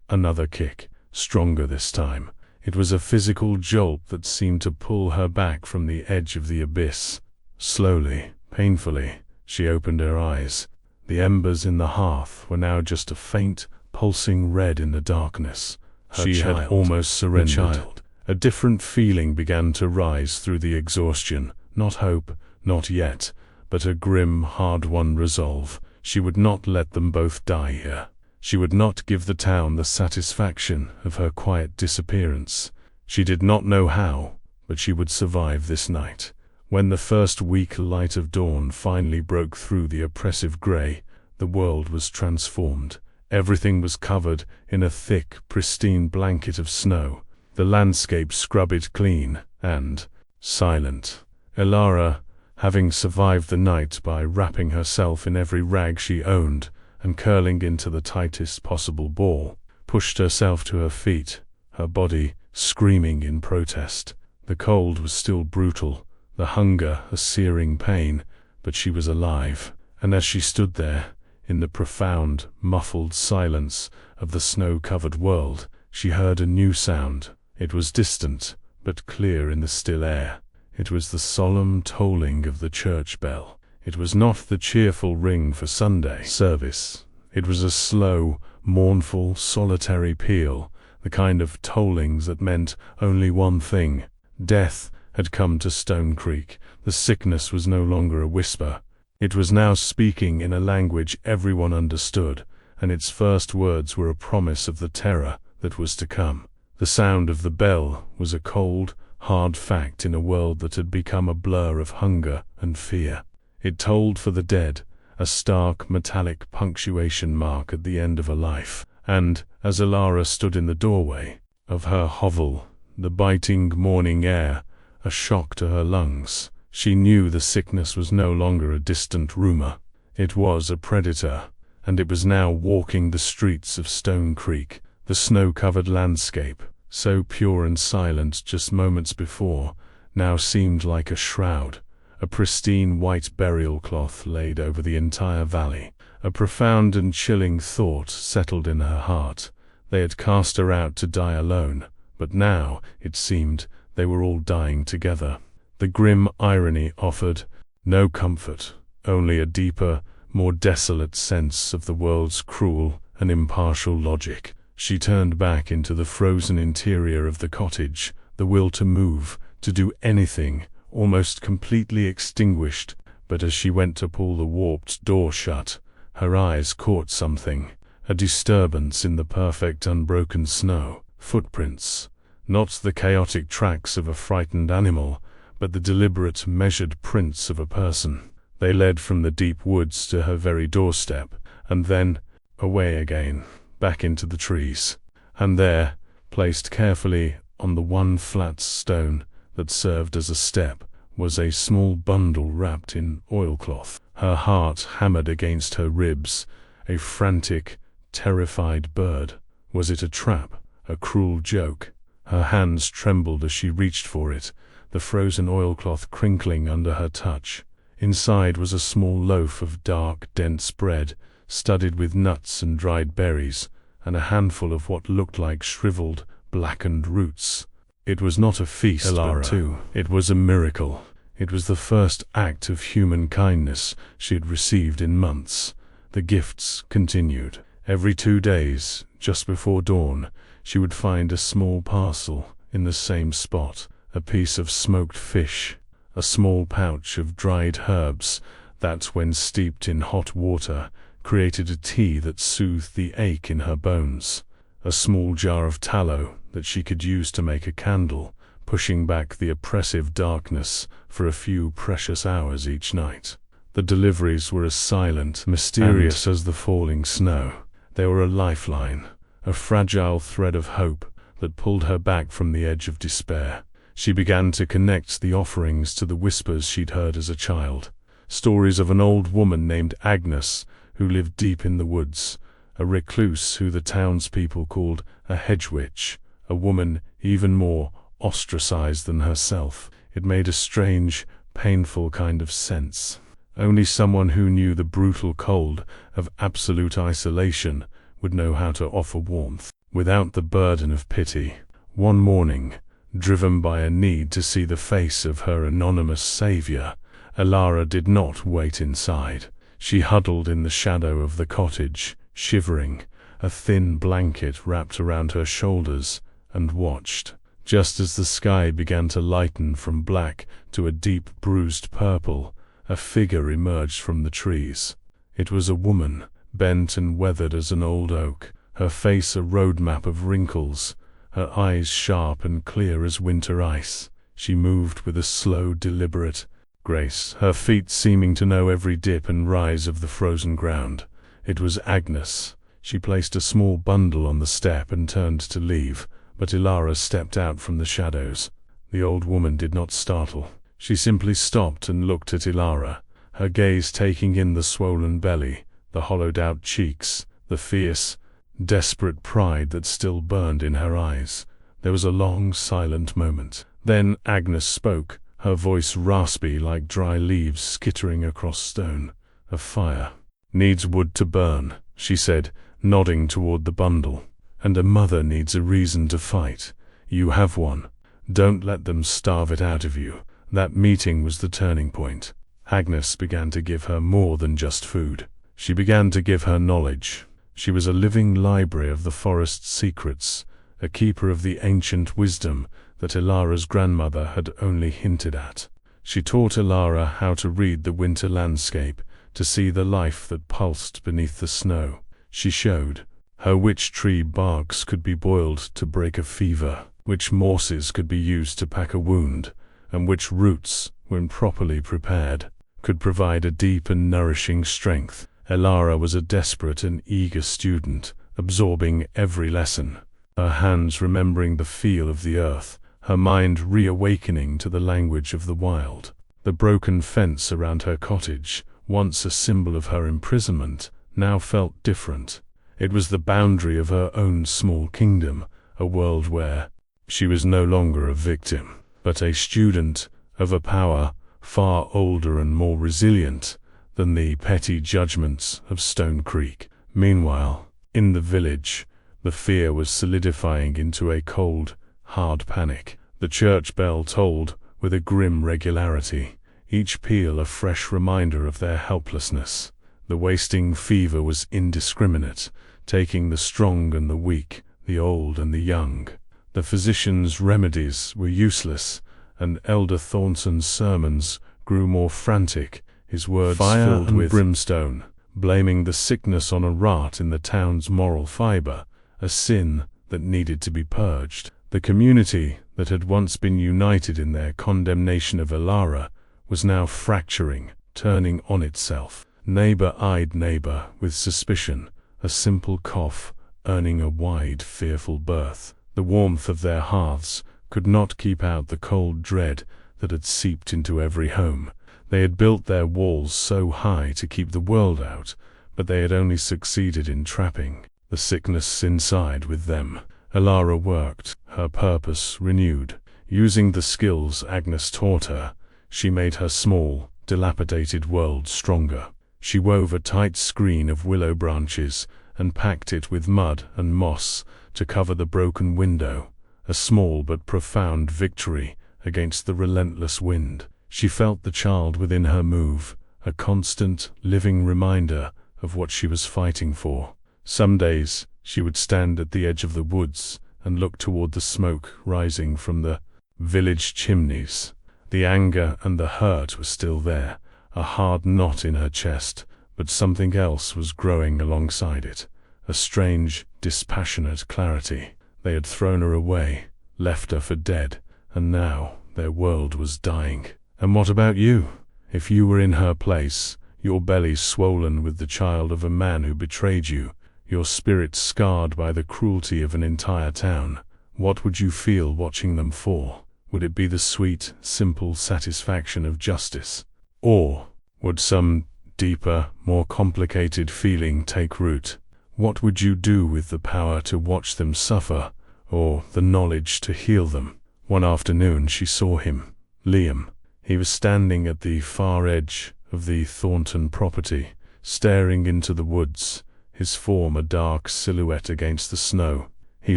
[SPEAKER 1] Another kick, stronger this time. It was a physical jolt that seemed to pull her back from the edge of the abyss. Slowly, painfully, she opened her eyes. The embers in the hearth were now just a faint, pulsing red in the darkness. She had almost surrendered. A different feeling began to rise through the exhaustion. Not hope, not yet, but a grim, hard-won resolve. She would not let them both die here. She would not give the town the satisfaction of her quiet disappearance. She did not know how, but she would survive this night. When the first weak light of dawn finally broke through the oppressive grey, the world was transformed. Everything was covered in a thick, pristine blanket of snow. The landscape scrubbed clean and silent. Elara, having survived the night by wrapping herself in every rag she owned and curling into the tightest possible ball, pushed herself to her feet, her body screaming in protest. The cold was still brutal, the hunger a searing pain, but she was alive, and as she stood there, in the profound, muffled silence of the snow-covered world, she heard a new sound. It was distant, but clear in the still air. It was the solemn tolling of the church bell. It was not the cheerful ring for Sunday service. It was a slow, mournful, solitary peal, the kind of tollings that meant only one thing. Death had come to Stone Creek. The sickness was no longer a whisper. It was now speaking in a language everyone understood, and its first words were a promise of the terror that was to come. The sound of the bell was a cold, hard fact in a world that had become a blur of hunger and fear. It tolled for the dead, a stark metallic punctuation mark at the end of a life, and, as Elara stood in the doorway of her hovel, the biting morning air a shock to her lungs, she knew the sickness was no longer a distant rumor. It was a predator, and it was now walking the streets of Stone Creek. The snow-covered landscape, so pure and silent just moments before, now seemed like a shroud. A pristine white burial cloth laid over the entire valley. A profound and chilling thought settled in her heart. They had cast her out to die alone, but now, it seemed, they were all dying together. The grim irony offered no comfort, only a deeper, more desolate sense of the world's cruel and impartial logic. She turned back into the frozen interior of the cottage, the will to move, to do anything, almost completely extinguished, but as she went to pull the warped door shut, her eyes caught something, a disturbance in the perfect unbroken snow. Footprints, not the chaotic tracks of a frightened animal, but the deliberate, measured prints of a person. They led from the deep woods to her very doorstep, and then away again, back into the trees. And there, placed carefully on the one flat stone that served as a step, was a small bundle wrapped in oilcloth. Her heart hammered against her ribs, a frantic, terrified bird. Was it a trap, a cruel joke? Her hands trembled as she reached for it, the frozen oilcloth crinkling under her touch. Inside was a small loaf of dark, dense bread, studded with nuts and dried berries, and a handful of what looked like shriveled, blackened roots. It was not a feast, Elara. It was a miracle. It was the first act of human kindness she had received in months. The gifts continued. Every 2 days, just before dawn, she would find a small parcel in the same spot, a piece of smoked fish, a small pouch of dried herbs that, when steeped in hot water, created a tea that soothed the ache in her bones, a small jar of tallow that she could use to make a candle, pushing back the oppressive darkness for a few precious hours each night. The deliveries were as silent, mysterious as the falling snow. They were a lifeline, a fragile thread of hope that pulled her back from the edge of despair. She began to connect the offerings to the whispers she'd heard as a child. Stories of an old woman named Agnes, who lived deep in the woods, a recluse who the townspeople called a hedge witch, a woman even more ostracized than herself. It made a strange, painful kind of sense. Only someone who knew the brutal cold of absolute isolation would know how to offer warmth without the burden of pity. One morning, driven by a need to see the face of her anonymous savior, Elara did not wait inside. She huddled in the shadow of the cottage, shivering, a thin blanket wrapped around her shoulders, and watched. Just as the sky began to lighten from black to a deep bruised purple, a figure emerged from the trees. It was a woman, bent and weathered as an old oak, her face a roadmap of wrinkles, her eyes sharp and clear as winter ice. She moved with a slow, deliberate grace, her feet seeming to know every dip and rise of the frozen ground. It was Agnes. She placed a small bundle on the step and turned to leave, but Elara stepped out from the shadows. The old woman did not startle. She simply stopped and looked at Elara, her gaze taking in the swollen belly, the hollowed-out cheeks, the fierce, desperate pride that still burned in her eyes. There was a long, silent moment. Then Agnes spoke, her voice raspy like dry leaves skittering across stone. "A fire needs wood to burn," she said, nodding toward the bundle. "And a mother needs a reason to fight. You have one. Don't let them starve it out of you." That meeting was the turning point. Agnes began to give her more than just food. She began to give her knowledge. She was a living library of the forest's secrets, a keeper of the ancient wisdom that Elara's grandmother had only hinted at. She taught Elara how to read the winter landscape, to see the life that pulsed beneath the snow. She showed her which tree barks could be boiled to break a fever, which mosses could be used to pack a wound, and which roots, when properly prepared, could provide a deep and nourishing strength. Elara was a desperate and eager student, absorbing every lesson, her hands remembering the feel of the earth, her mind reawakening to the language of the wild. The broken fence around her cottage, once a symbol of her imprisonment, now felt different. It was the boundary of her own small kingdom, a world where she was no longer a victim, but a student of a power far older and more resilient than the petty judgments of Stone Creek. Meanwhile, in the village, the fear was solidifying into a cold, hard panic. The church bell tolled with a grim regularity, each peal a fresh reminder of their helplessness. The wasting fever was indiscriminate, taking the strong and the weak, the old and the young. The physician's remedies were useless, and Elder Thornton's sermons grew more frantic, his words filled with brimstone, blaming the sickness on a rot in the town's moral fiber, a sin that needed to be purged. The community that had once been united in their condemnation of Elara was now fracturing, turning on itself. Neighbor eyed neighbor with suspicion, a simple cough earning a wide, fearful berth. The warmth of their hearths could not keep out the cold dread that had seeped into every home. They had built their walls so high to keep the world out, but they had only succeeded in trapping the sickness inside with them. Elara worked, her purpose renewed. Using the skills Agnes taught her, she made her small, dilapidated world stronger. She wove a tight screen of willow branches and packed it with mud and moss to cover the broken window, a small but profound victory against the relentless wind. She felt the child within her move, a constant, living reminder of what she was fighting for. Some days, she would stand at the edge of the woods and look toward the smoke rising from the village chimneys. The anger and the hurt were still there, a hard knot in her chest, but something else was growing alongside it, a strange, dispassionate clarity. They had thrown her away, left her for dead, and now their world was dying. And what about you? If you were in her place, your belly swollen with the child of a man who betrayed you, your spirit scarred by the cruelty of an entire town, what would you feel watching them fall? Would it be the sweet, simple satisfaction of justice? Or would some deeper, more complicated feeling take root? What would you do with the power to watch them suffer, or the knowledge to heal them? One afternoon she saw him, Liam. He was standing at the far edge of the Thornton property, staring into the woods, his form a dark silhouette against the snow. He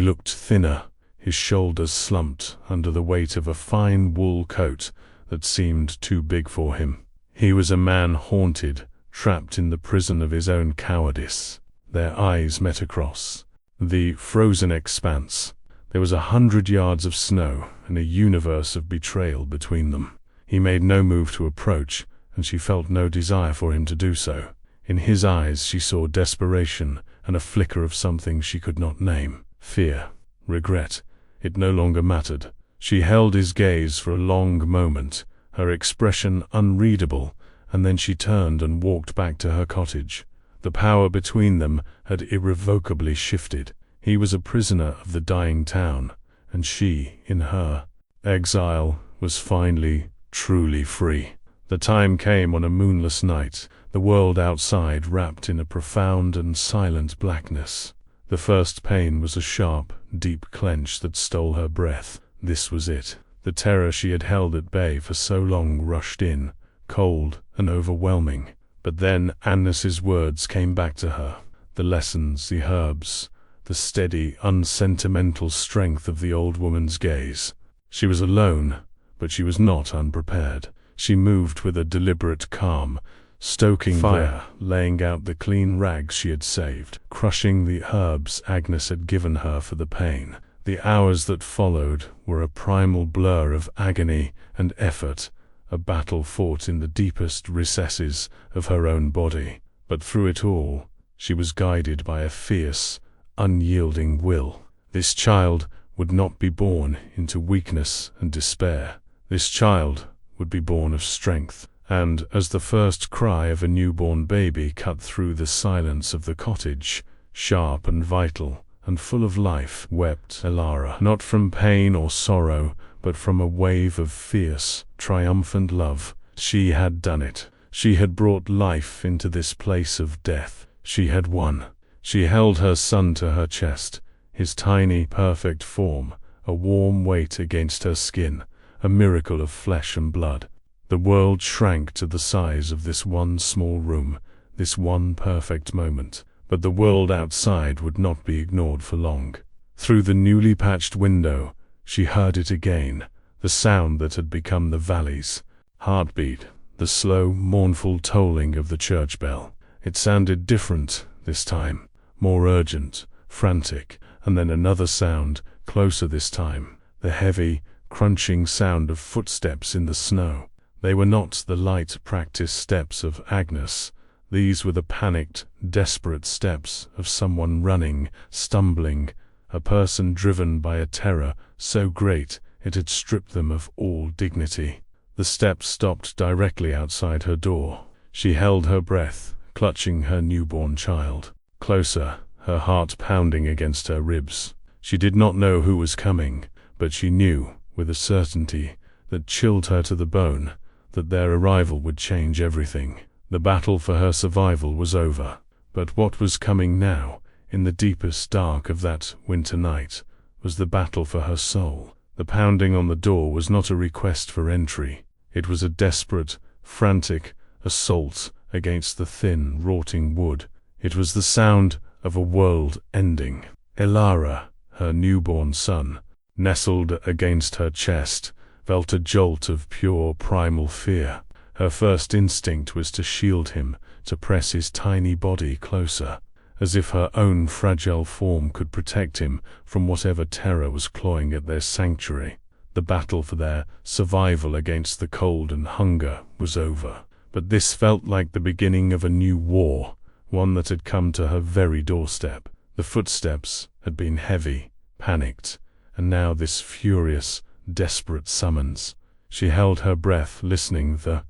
[SPEAKER 1] looked thinner, his shoulders slumped under the weight of a fine wool coat that seemed too big for him. He was a man haunted, trapped in the prison of his own cowardice. Their eyes met across the frozen expanse. There was 100 yards of snow and a universe of betrayal between them. He made no move to approach, and she felt no desire for him to do so. In his eyes she saw desperation and a flicker of something she could not name. Fear, regret. It no longer mattered. She held his gaze for a long moment, her expression unreadable, and then she turned and walked back to her cottage. The power between them had irrevocably shifted. He was a prisoner of the dying town, and she, in her exile, was finally, truly free. The time came on a moonless night, the world outside wrapped in a profound and silent blackness. The first pain was a sharp, deep clench that stole her breath. This was it. The terror she had held at bay for so long rushed in, cold and overwhelming. But then Agnes's words came back to her. The lessons, the herbs, the steady, unsentimental strength of the old woman's gaze. She was alone, but she was not unprepared. She moved with a deliberate calm, stoking fire, laying out the clean rags she had saved, crushing the herbs Agnes had given her for the pain. The hours that followed were a primal blur of agony and effort, a battle fought in the deepest recesses of her own body. But through it all, she was guided by a fierce, unyielding will. This child would not be born into weakness and despair. This child would be born of strength. And as the first cry of a newborn baby cut through the silence of the cottage, sharp and vital and full of life, wept Elara, not from pain or sorrow, but from a wave of fierce, triumphant love. She had done it. She had brought life into this place of death. She had won. She held her son to her chest, his tiny, perfect form, a warm weight against her skin, a miracle of flesh and blood. The world shrank to the size of this one small room, this one perfect moment. But the world outside would not be ignored for long. Through the newly patched window, she heard it again, the sound that had become the valley's heartbeat, the slow, mournful tolling of the church bell. It sounded different this time, more urgent, frantic, and then another sound, closer this time, the heavy, crunching sound of footsteps in the snow. They were not the light, practiced steps of Agnes. These were the panicked, desperate steps of someone running, stumbling, a person driven by a terror so great it had stripped them of all dignity. The steps stopped directly outside her door. She held her breath, clutching her newborn child. Closer, her heart pounding against her ribs. She did not know who was coming, but she knew, with a certainty that chilled her to the bone, that their arrival would change everything. The battle for her survival was over. But what was coming now, in the deepest dark of that winter night, was the battle for her soul. The pounding on the door was not a request for entry. It was a desperate, frantic assault against the thin, rotting wood. It was the sound of a world ending. Elara, her newborn son, nestled against her chest, felt a jolt of pure primal fear. Her first instinct was to shield him, to press his tiny body closer, as if her own fragile form could protect him from whatever terror was clawing at their sanctuary. The battle for their survival against the cold and hunger was over. But this felt like the beginning of a new war, one that had come to her very doorstep. The footsteps had been heavy, panicked, and now this furious, desperate summons. She held her breath, listening the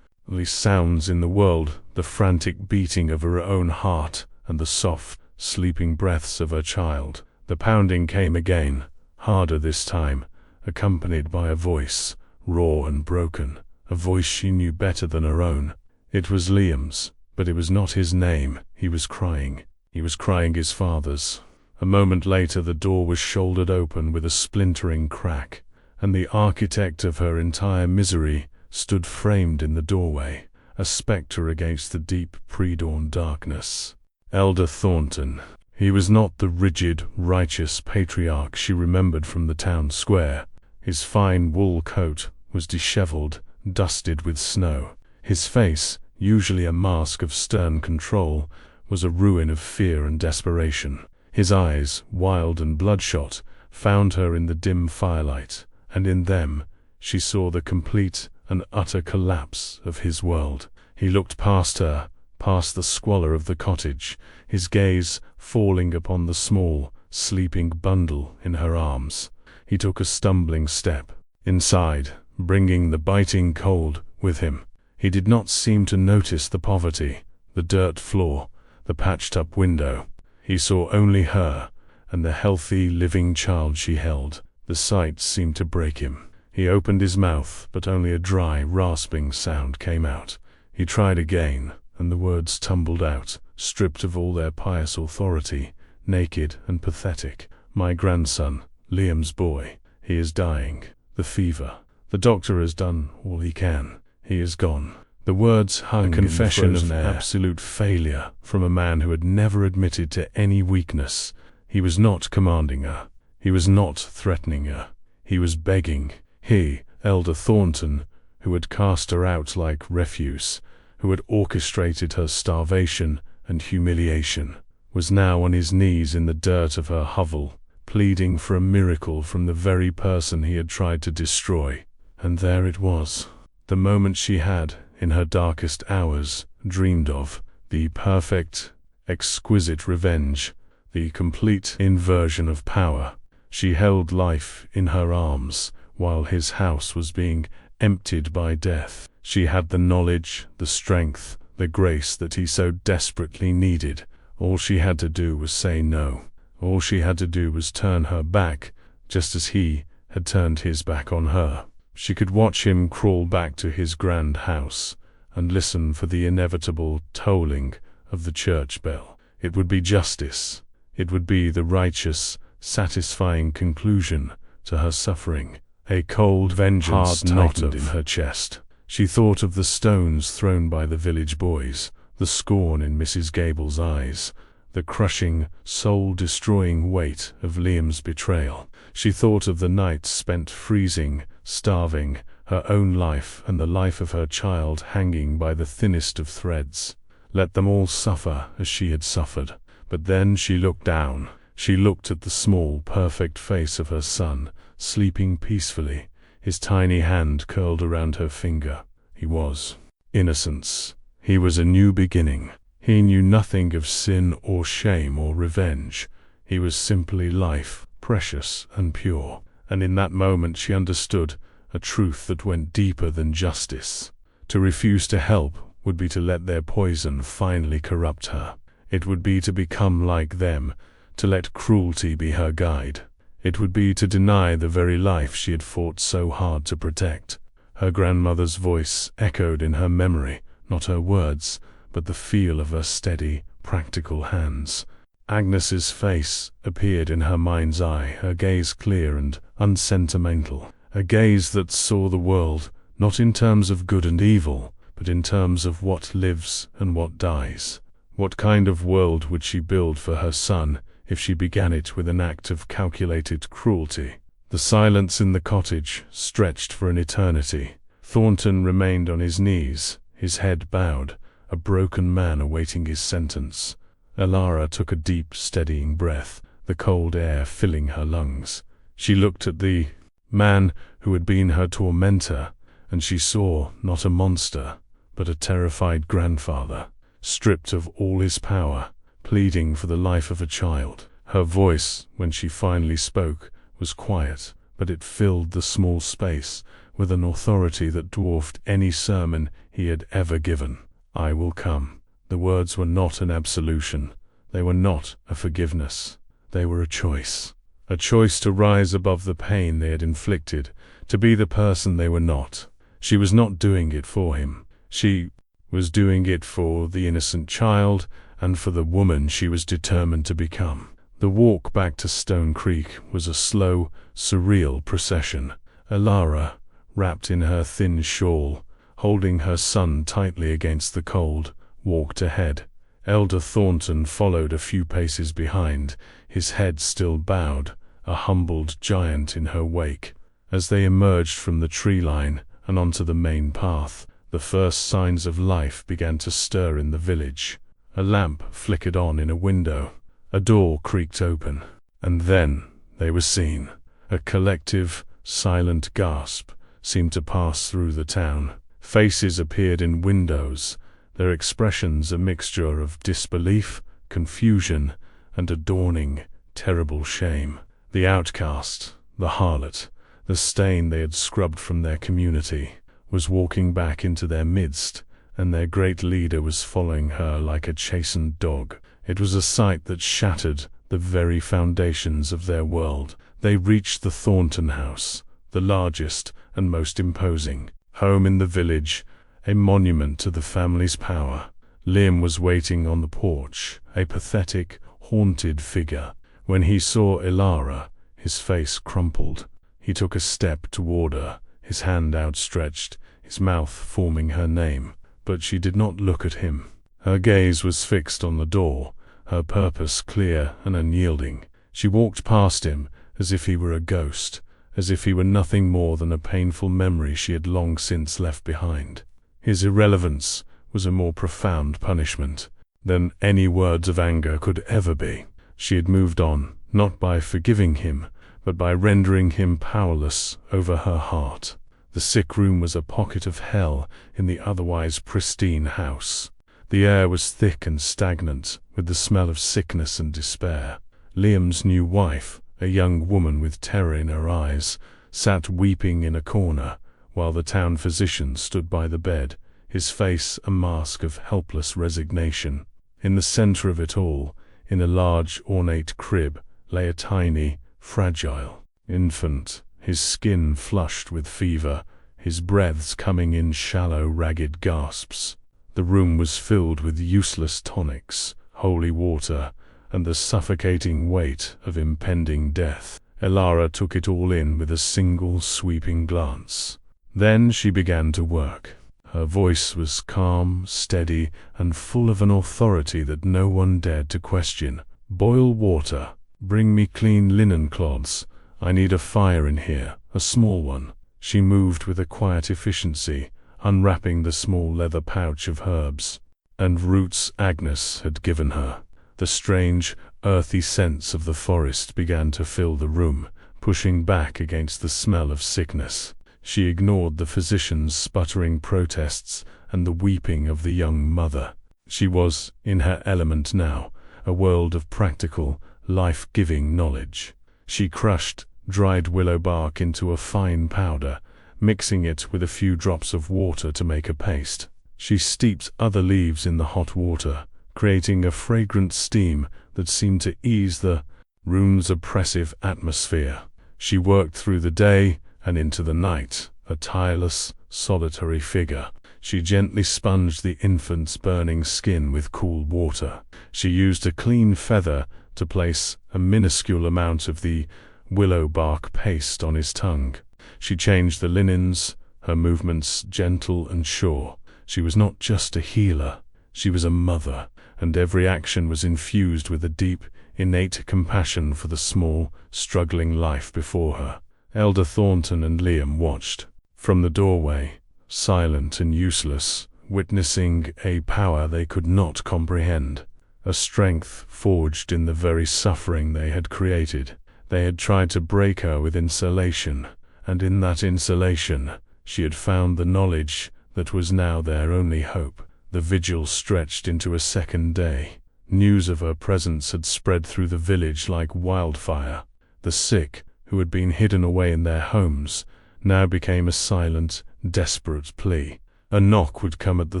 [SPEAKER 1] sounds in the world, the frantic beating of her own heart, and the soft, sleeping breaths of her child. The pounding came again, harder this time, accompanied by a voice, raw and broken, a voice she knew better than her own. It was Liam's, but it was not his name. He was crying. He was crying his father's. A moment later the door was shouldered open with a splintering crack, and the architect of her entire misery stood framed in the doorway, a spectre against the deep pre-dawn darkness. Elder Thornton. He was not the rigid, righteous patriarch she remembered from the town square. His fine wool coat was disheveled, dusted with snow. His face, usually a mask of stern control, was a ruin of fear and desperation. His eyes, wild and bloodshot, found her in the dim firelight, and in them she saw the complete and utter collapse of his world. He looked past her, past the squalor of the cottage, his gaze falling upon the small, sleeping bundle in her arms. He took a stumbling step inside, bringing the biting cold with him. He did not seem to notice the poverty, the dirt floor, the patched-up window. He saw only her and the healthy, living child she held. The sight seemed to break him. He opened his mouth, but only a dry, rasping sound came out. He tried again, and the words tumbled out, stripped of all their pious authority, naked and pathetic. "My grandson, Liam's boy. He is dying. The fever. The doctor has done all he can. He is gone." The words hung, a confession of absolute failure from a man who had never admitted to any weakness. He was not commanding her. He was not threatening her. He was begging. He, Elder Thornton, who had cast her out like refuse, who had orchestrated her starvation and humiliation, was now on his knees in the dirt of her hovel, pleading for a miracle from the very person he had tried to destroy. And there it was, the moment she had, in her darkest hours, dreamed of, the perfect, exquisite revenge, the complete inversion of power. She held life in her arms, while his house was being emptied by death. She had the knowledge, the strength, the grace that he so desperately needed. All she had to do was say no. All she had to do was turn her back, just as he had turned his back on her. She could watch him crawl back to his grand house, and listen for the inevitable tolling of the church bell. It would be justice. It would be the righteous, satisfying conclusion to her suffering. A cold vengeance tightened in her chest. She thought of the stones thrown by the village boys, the scorn in Mrs. Gable's eyes, the crushing, soul-destroying weight of Liam's betrayal. She thought of the nights spent freezing, starving, her own life and the life of her child hanging by the thinnest of threads. Let them all suffer as she had suffered. But then she looked down. She looked at the small, perfect face of her son, sleeping peacefully, his tiny hand curled around her finger. He was innocence. He was a new beginning. He knew nothing of sin or shame or revenge. He was simply life, precious and pure. And in that moment she understood a truth that went deeper than justice. To refuse to help would be to let their poison finally corrupt her. It would be to become like them, to let cruelty be her guide. It would be to deny the very life she had fought so hard to protect. Her grandmother's voice echoed in her memory, not her words, but the feel of her steady, practical hands. Agnes's face appeared in her mind's eye, her gaze clear and unsentimental, a gaze that saw the world not in terms of good and evil, but in terms of what lives and what dies. What kind of world would she build for her son if she began it with an act of calculated cruelty? The silence in the cottage stretched for an eternity. Thornton remained on his knees, his head bowed, a broken man awaiting his sentence. Alara took a deep, steadying breath, the cold air filling her lungs. She looked at the man who had been her tormentor, and she saw not a monster, but a terrified grandfather, stripped of all his power, pleading for the life of a child. Her voice, when she finally spoke, was quiet, but it filled the small space with an authority that dwarfed any sermon he had ever given. "I will come." The words were not an absolution. They were not a forgiveness. They were a choice. a choice to rise above the pain they had inflicted, to be the person they were not. She was not doing it for him. She was doing it for the innocent child and for the woman she was determined to become. The walk back to Stone Creek was a slow, surreal procession. Elara, wrapped in her thin shawl, holding her son tightly against the cold, walked ahead. Elder Thornton followed a few paces behind, his head still bowed, a humbled giant in her wake. As they emerged from the tree line and onto the main path, the first signs of life began to stir in the village. A lamp flickered on in a window. A door creaked open. And then they were seen. A collective, silent gasp seemed to pass through the town. Faces appeared in windows, their expressions a mixture of disbelief, confusion, and a dawning, terrible shame. The outcast, the harlot, the stain they had scrubbed from their community, was walking back into their midst, and their great leader was following her like a chastened dog. It was a sight that shattered the very foundations of their world. They reached the Thornton house, the largest and most imposing home in the village, a monument to the family's power. Liam was waiting on the porch, a pathetic, haunted figure. When he saw Elara, his face crumpled. He took a step toward her, his hand outstretched, his mouth forming her name, but she did not look at him. Her gaze was fixed on the door, her purpose clear and unyielding. She walked past him as if he were a ghost, as if he were nothing more than a painful memory she had long since left behind. His irrelevance was a more profound punishment than any words of anger could ever be. She had moved on, not by forgiving him, but by rendering him powerless over her heart. The sick room was a pocket of hell in the otherwise pristine house. The air was thick and stagnant, with the smell of sickness and despair. Liam's new wife, a young woman with terror in her eyes, sat weeping in a corner, while the town physician stood by the bed, his face a mask of helpless resignation. In the center of it all, in a large, ornate crib, lay a tiny, fragile infant, his skin flushed with fever, his breaths coming in shallow, ragged gasps. The room was filled with useless tonics, holy water, and the suffocating weight of impending death. Elara took it all in with a single sweeping glance. Then she began to work. Her voice was calm, steady, and full of an authority that no one dared to question. "Boil water. Bring me clean linen cloths. I need a fire in here, a small one." She moved with a quiet efficiency, unwrapping the small leather pouch of herbs and roots Agnes had given her. The strange, earthy scents of the forest began to fill the room, pushing back against the smell of sickness. She ignored the physician's sputtering protests and the weeping of the young mother. She was in her element now, a world of practical, life-giving knowledge. She crushed dried willow bark into a fine powder, mixing it with a few drops of water to make a paste. She steeped other leaves in the hot water, creating a fragrant steam that seemed to ease the room's oppressive atmosphere. She worked through the day and into the night, a tireless, solitary figure. She gently sponged the infant's burning skin with cool water. She used a clean feather to place a minuscule amount of the willow bark paste on his tongue. She changed the linens, her movements gentle and sure. She was not just a healer, she was a mother, and every action was infused with a deep, innate compassion for the small, struggling life before her. Elder Thornton and Liam watched from the doorway, silent and useless, witnessing a power they could not comprehend, a strength forged in the very suffering they had created. They had tried to break her with insulation, and in that insulation, she had found the knowledge that was now their only hope. The vigil stretched into a second day. News of her presence had spread through the village like wildfire. The sick, who had been hidden away in their homes, now became a silent, desperate plea. A knock would come at the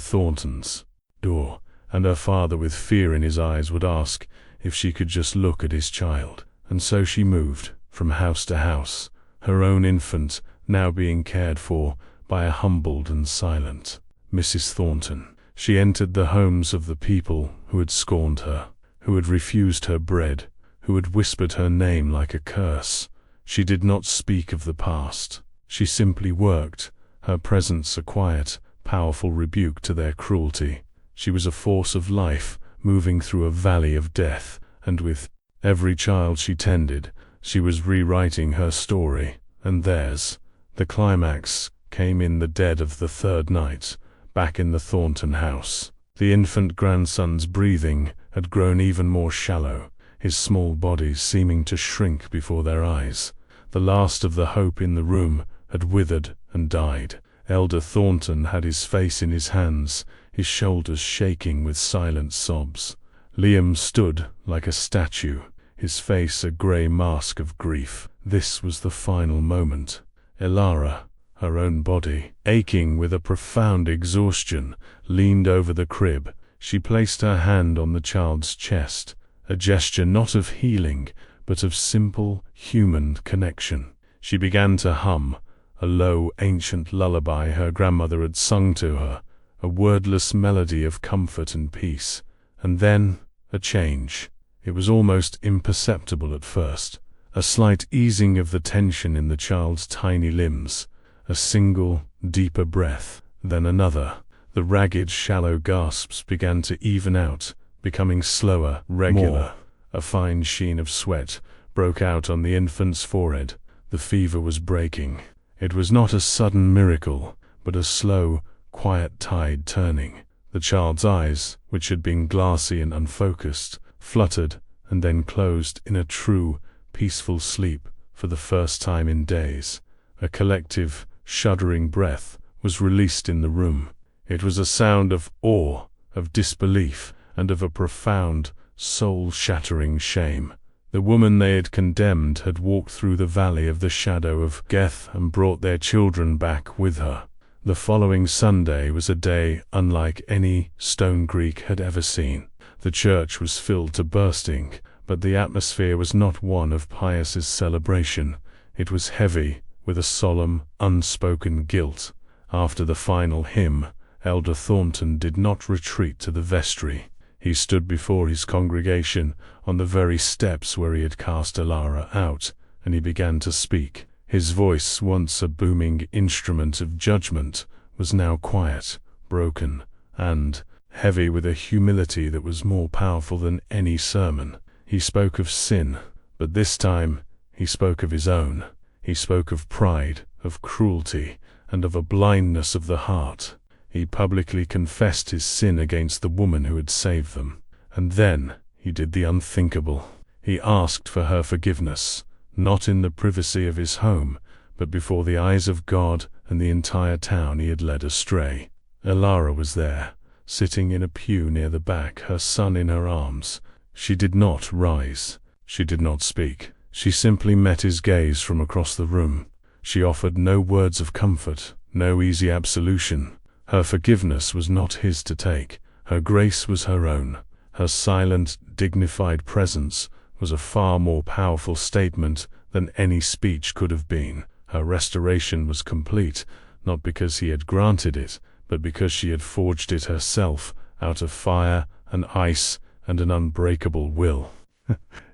[SPEAKER 1] Thorntons' door, and her father with fear in his eyes would ask if she could just look at his child. And so she moved. from house to house, her own infant now being cared for by a humbled and silent Mrs. Thornton. She entered the homes of the people who had scorned her, who had refused her bread, who had whispered her name like a curse. She did not speak of the past. She simply worked, her presence a quiet, powerful rebuke to their cruelty. She was a force of life, moving through a valley of death, and with every child she tended, she was rewriting her story, and theirs. The climax came in the dead of the third night, back in the Thornton house. The infant grandson's breathing had grown even more shallow, his small body seeming to shrink before their eyes. The last of the hope in the room had withered and died. Elder Thornton had his face in his hands, his shoulders shaking with silent sobs. Liam stood like a statue, his face a grey mask of grief. This was the final moment. Elara, her own body aching with a profound exhaustion, leaned over the crib. She placed her hand on the child's chest, a gesture not of healing, but of simple, human connection. She began to hum, a low, ancient lullaby her grandmother had sung to her, a wordless melody of comfort and peace. And then, a change. It was almost imperceptible at first, a slight easing of the tension in the child's tiny limbs, a single, deeper breath, then another. The ragged, shallow gasps began to even out, becoming slower, regular. More. A fine sheen of sweat broke out on the infant's forehead. The fever was breaking. It was not a sudden miracle, but a slow, quiet tide turning. The child's eyes, which had been glassy and unfocused, fluttered and then closed in a true, peaceful sleep for the first time in days. A collective, shuddering breath was released in the room. It was a sound of awe, of disbelief, and of a profound, soul-shattering shame. The woman they had condemned had walked through the valley of the shadow of death and brought their children back with her. The following Sunday was a day unlike any Stone Creek had ever seen. The church was filled to bursting, but the atmosphere was not one of pious celebration. It was heavy, with a solemn, unspoken guilt. After the final hymn, Elder Thornton did not retreat to the vestry. He stood before his congregation on the very steps where he had cast Elara out, and he began to speak. His voice, once a booming instrument of judgment, was now quiet, broken, and heavy with a humility that was more powerful than any sermon. He spoke of sin, but this time he spoke of his own. He spoke of pride, of cruelty, and of a blindness of the heart. He publicly confessed his sin against the woman who had saved them. And then he did the unthinkable. He asked for her forgiveness, not in the privacy of his home, but before the eyes of God and the entire town he had led astray. Elara was there, sitting in a pew near the back, her son in her arms. She did not rise. She did not speak. She simply met his gaze from across the room. She offered no words of comfort, no easy absolution. Her forgiveness was not his to take. Her grace was her own. Her silent, dignified presence was a far more powerful statement than any speech could have been. Her restoration was complete, not because he had granted it, but because she had forged it herself, out of fire and ice and an unbreakable will.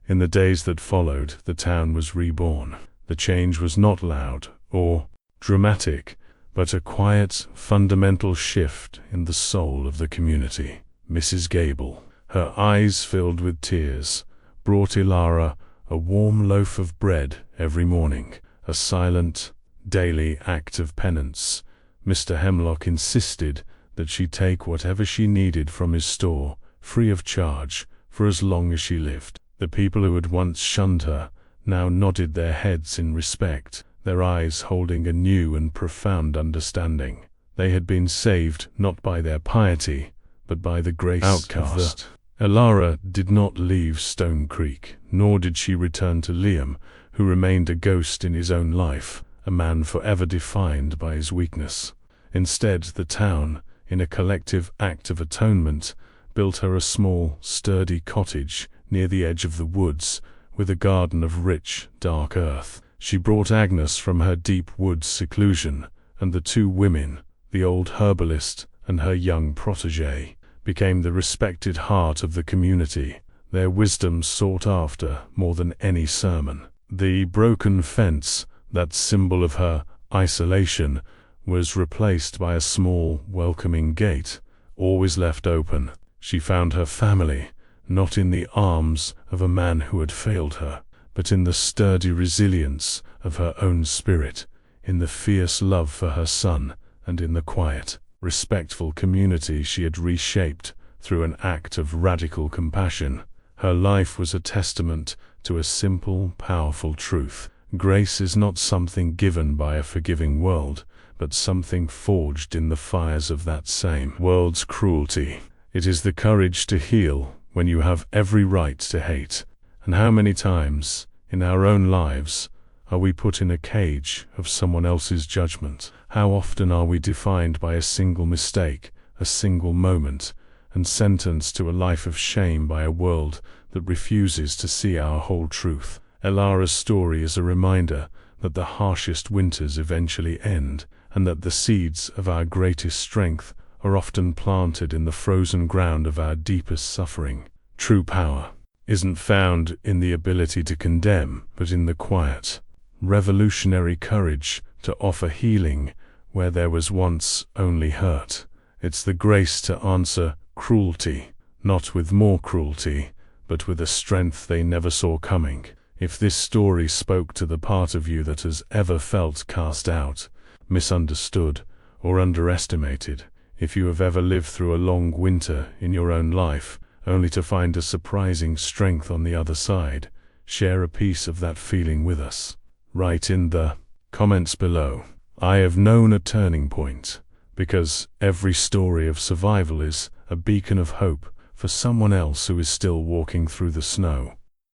[SPEAKER 1] In the days that followed, the town was reborn. The change was not loud or dramatic, but a quiet, fundamental shift in the soul of the community. Mrs. Gable, her eyes filled with tears, brought Elara a warm loaf of bread every morning, a silent, daily act of penance. Mr. Hemlock insisted that she take whatever she needed from his store, free of charge, for as long as she lived. The people who had once shunned her now nodded their heads in respect, their eyes holding a new and profound understanding. They had been saved not by their piety, but by the grace outcast. Elara did not leave Stone Creek, nor did she return to Liam, who remained a ghost in his own life, a man forever defined by his weakness. Instead, the town, in a collective act of atonement, built her a small, sturdy cottage near the edge of the woods, with a garden of rich, dark earth. She brought Agnes from her deep woods seclusion, and the two women, the old herbalist and her young protégé, became the respected heart of the community, their wisdom sought after more than any sermon. The broken fence, that symbol of her isolation, was replaced by a small, welcoming gate, always left open. She found her family, not in the arms of a man who had failed her, but in the sturdy resilience of her own spirit, in the fierce love for her son, and in the quiet, respectful community she had reshaped through an act of radical compassion. Her life was a testament to a simple, powerful truth. Grace is not something given by a forgiving world, but something forged in the fires of that same world's cruelty. It is the courage to heal when you have every right to hate. And how many times, in our own lives, are we put in a cage of someone else's judgment? How often are we defined by a single mistake, a single moment, and sentenced to a life of shame by a world that refuses to see our whole truth? Elara's story is a reminder that the harshest winters eventually end, and that the seeds of our greatest strength are often planted in the frozen ground of our deepest suffering. True power isn't found in the ability to condemn, but in the quiet, revolutionary courage to offer healing where there was once only hurt. It's the grace to answer cruelty, not with more cruelty, but with a strength they never saw coming. If this story spoke to the part of you that has ever felt cast out, misunderstood, or underestimated, if you have ever lived through a long winter in your own life, only to find a surprising strength on the other side, share a piece of that feeling with us. Write in the comments below, "I have known a turning point," because every story of survival is a beacon of hope for someone else who is still walking through the snow.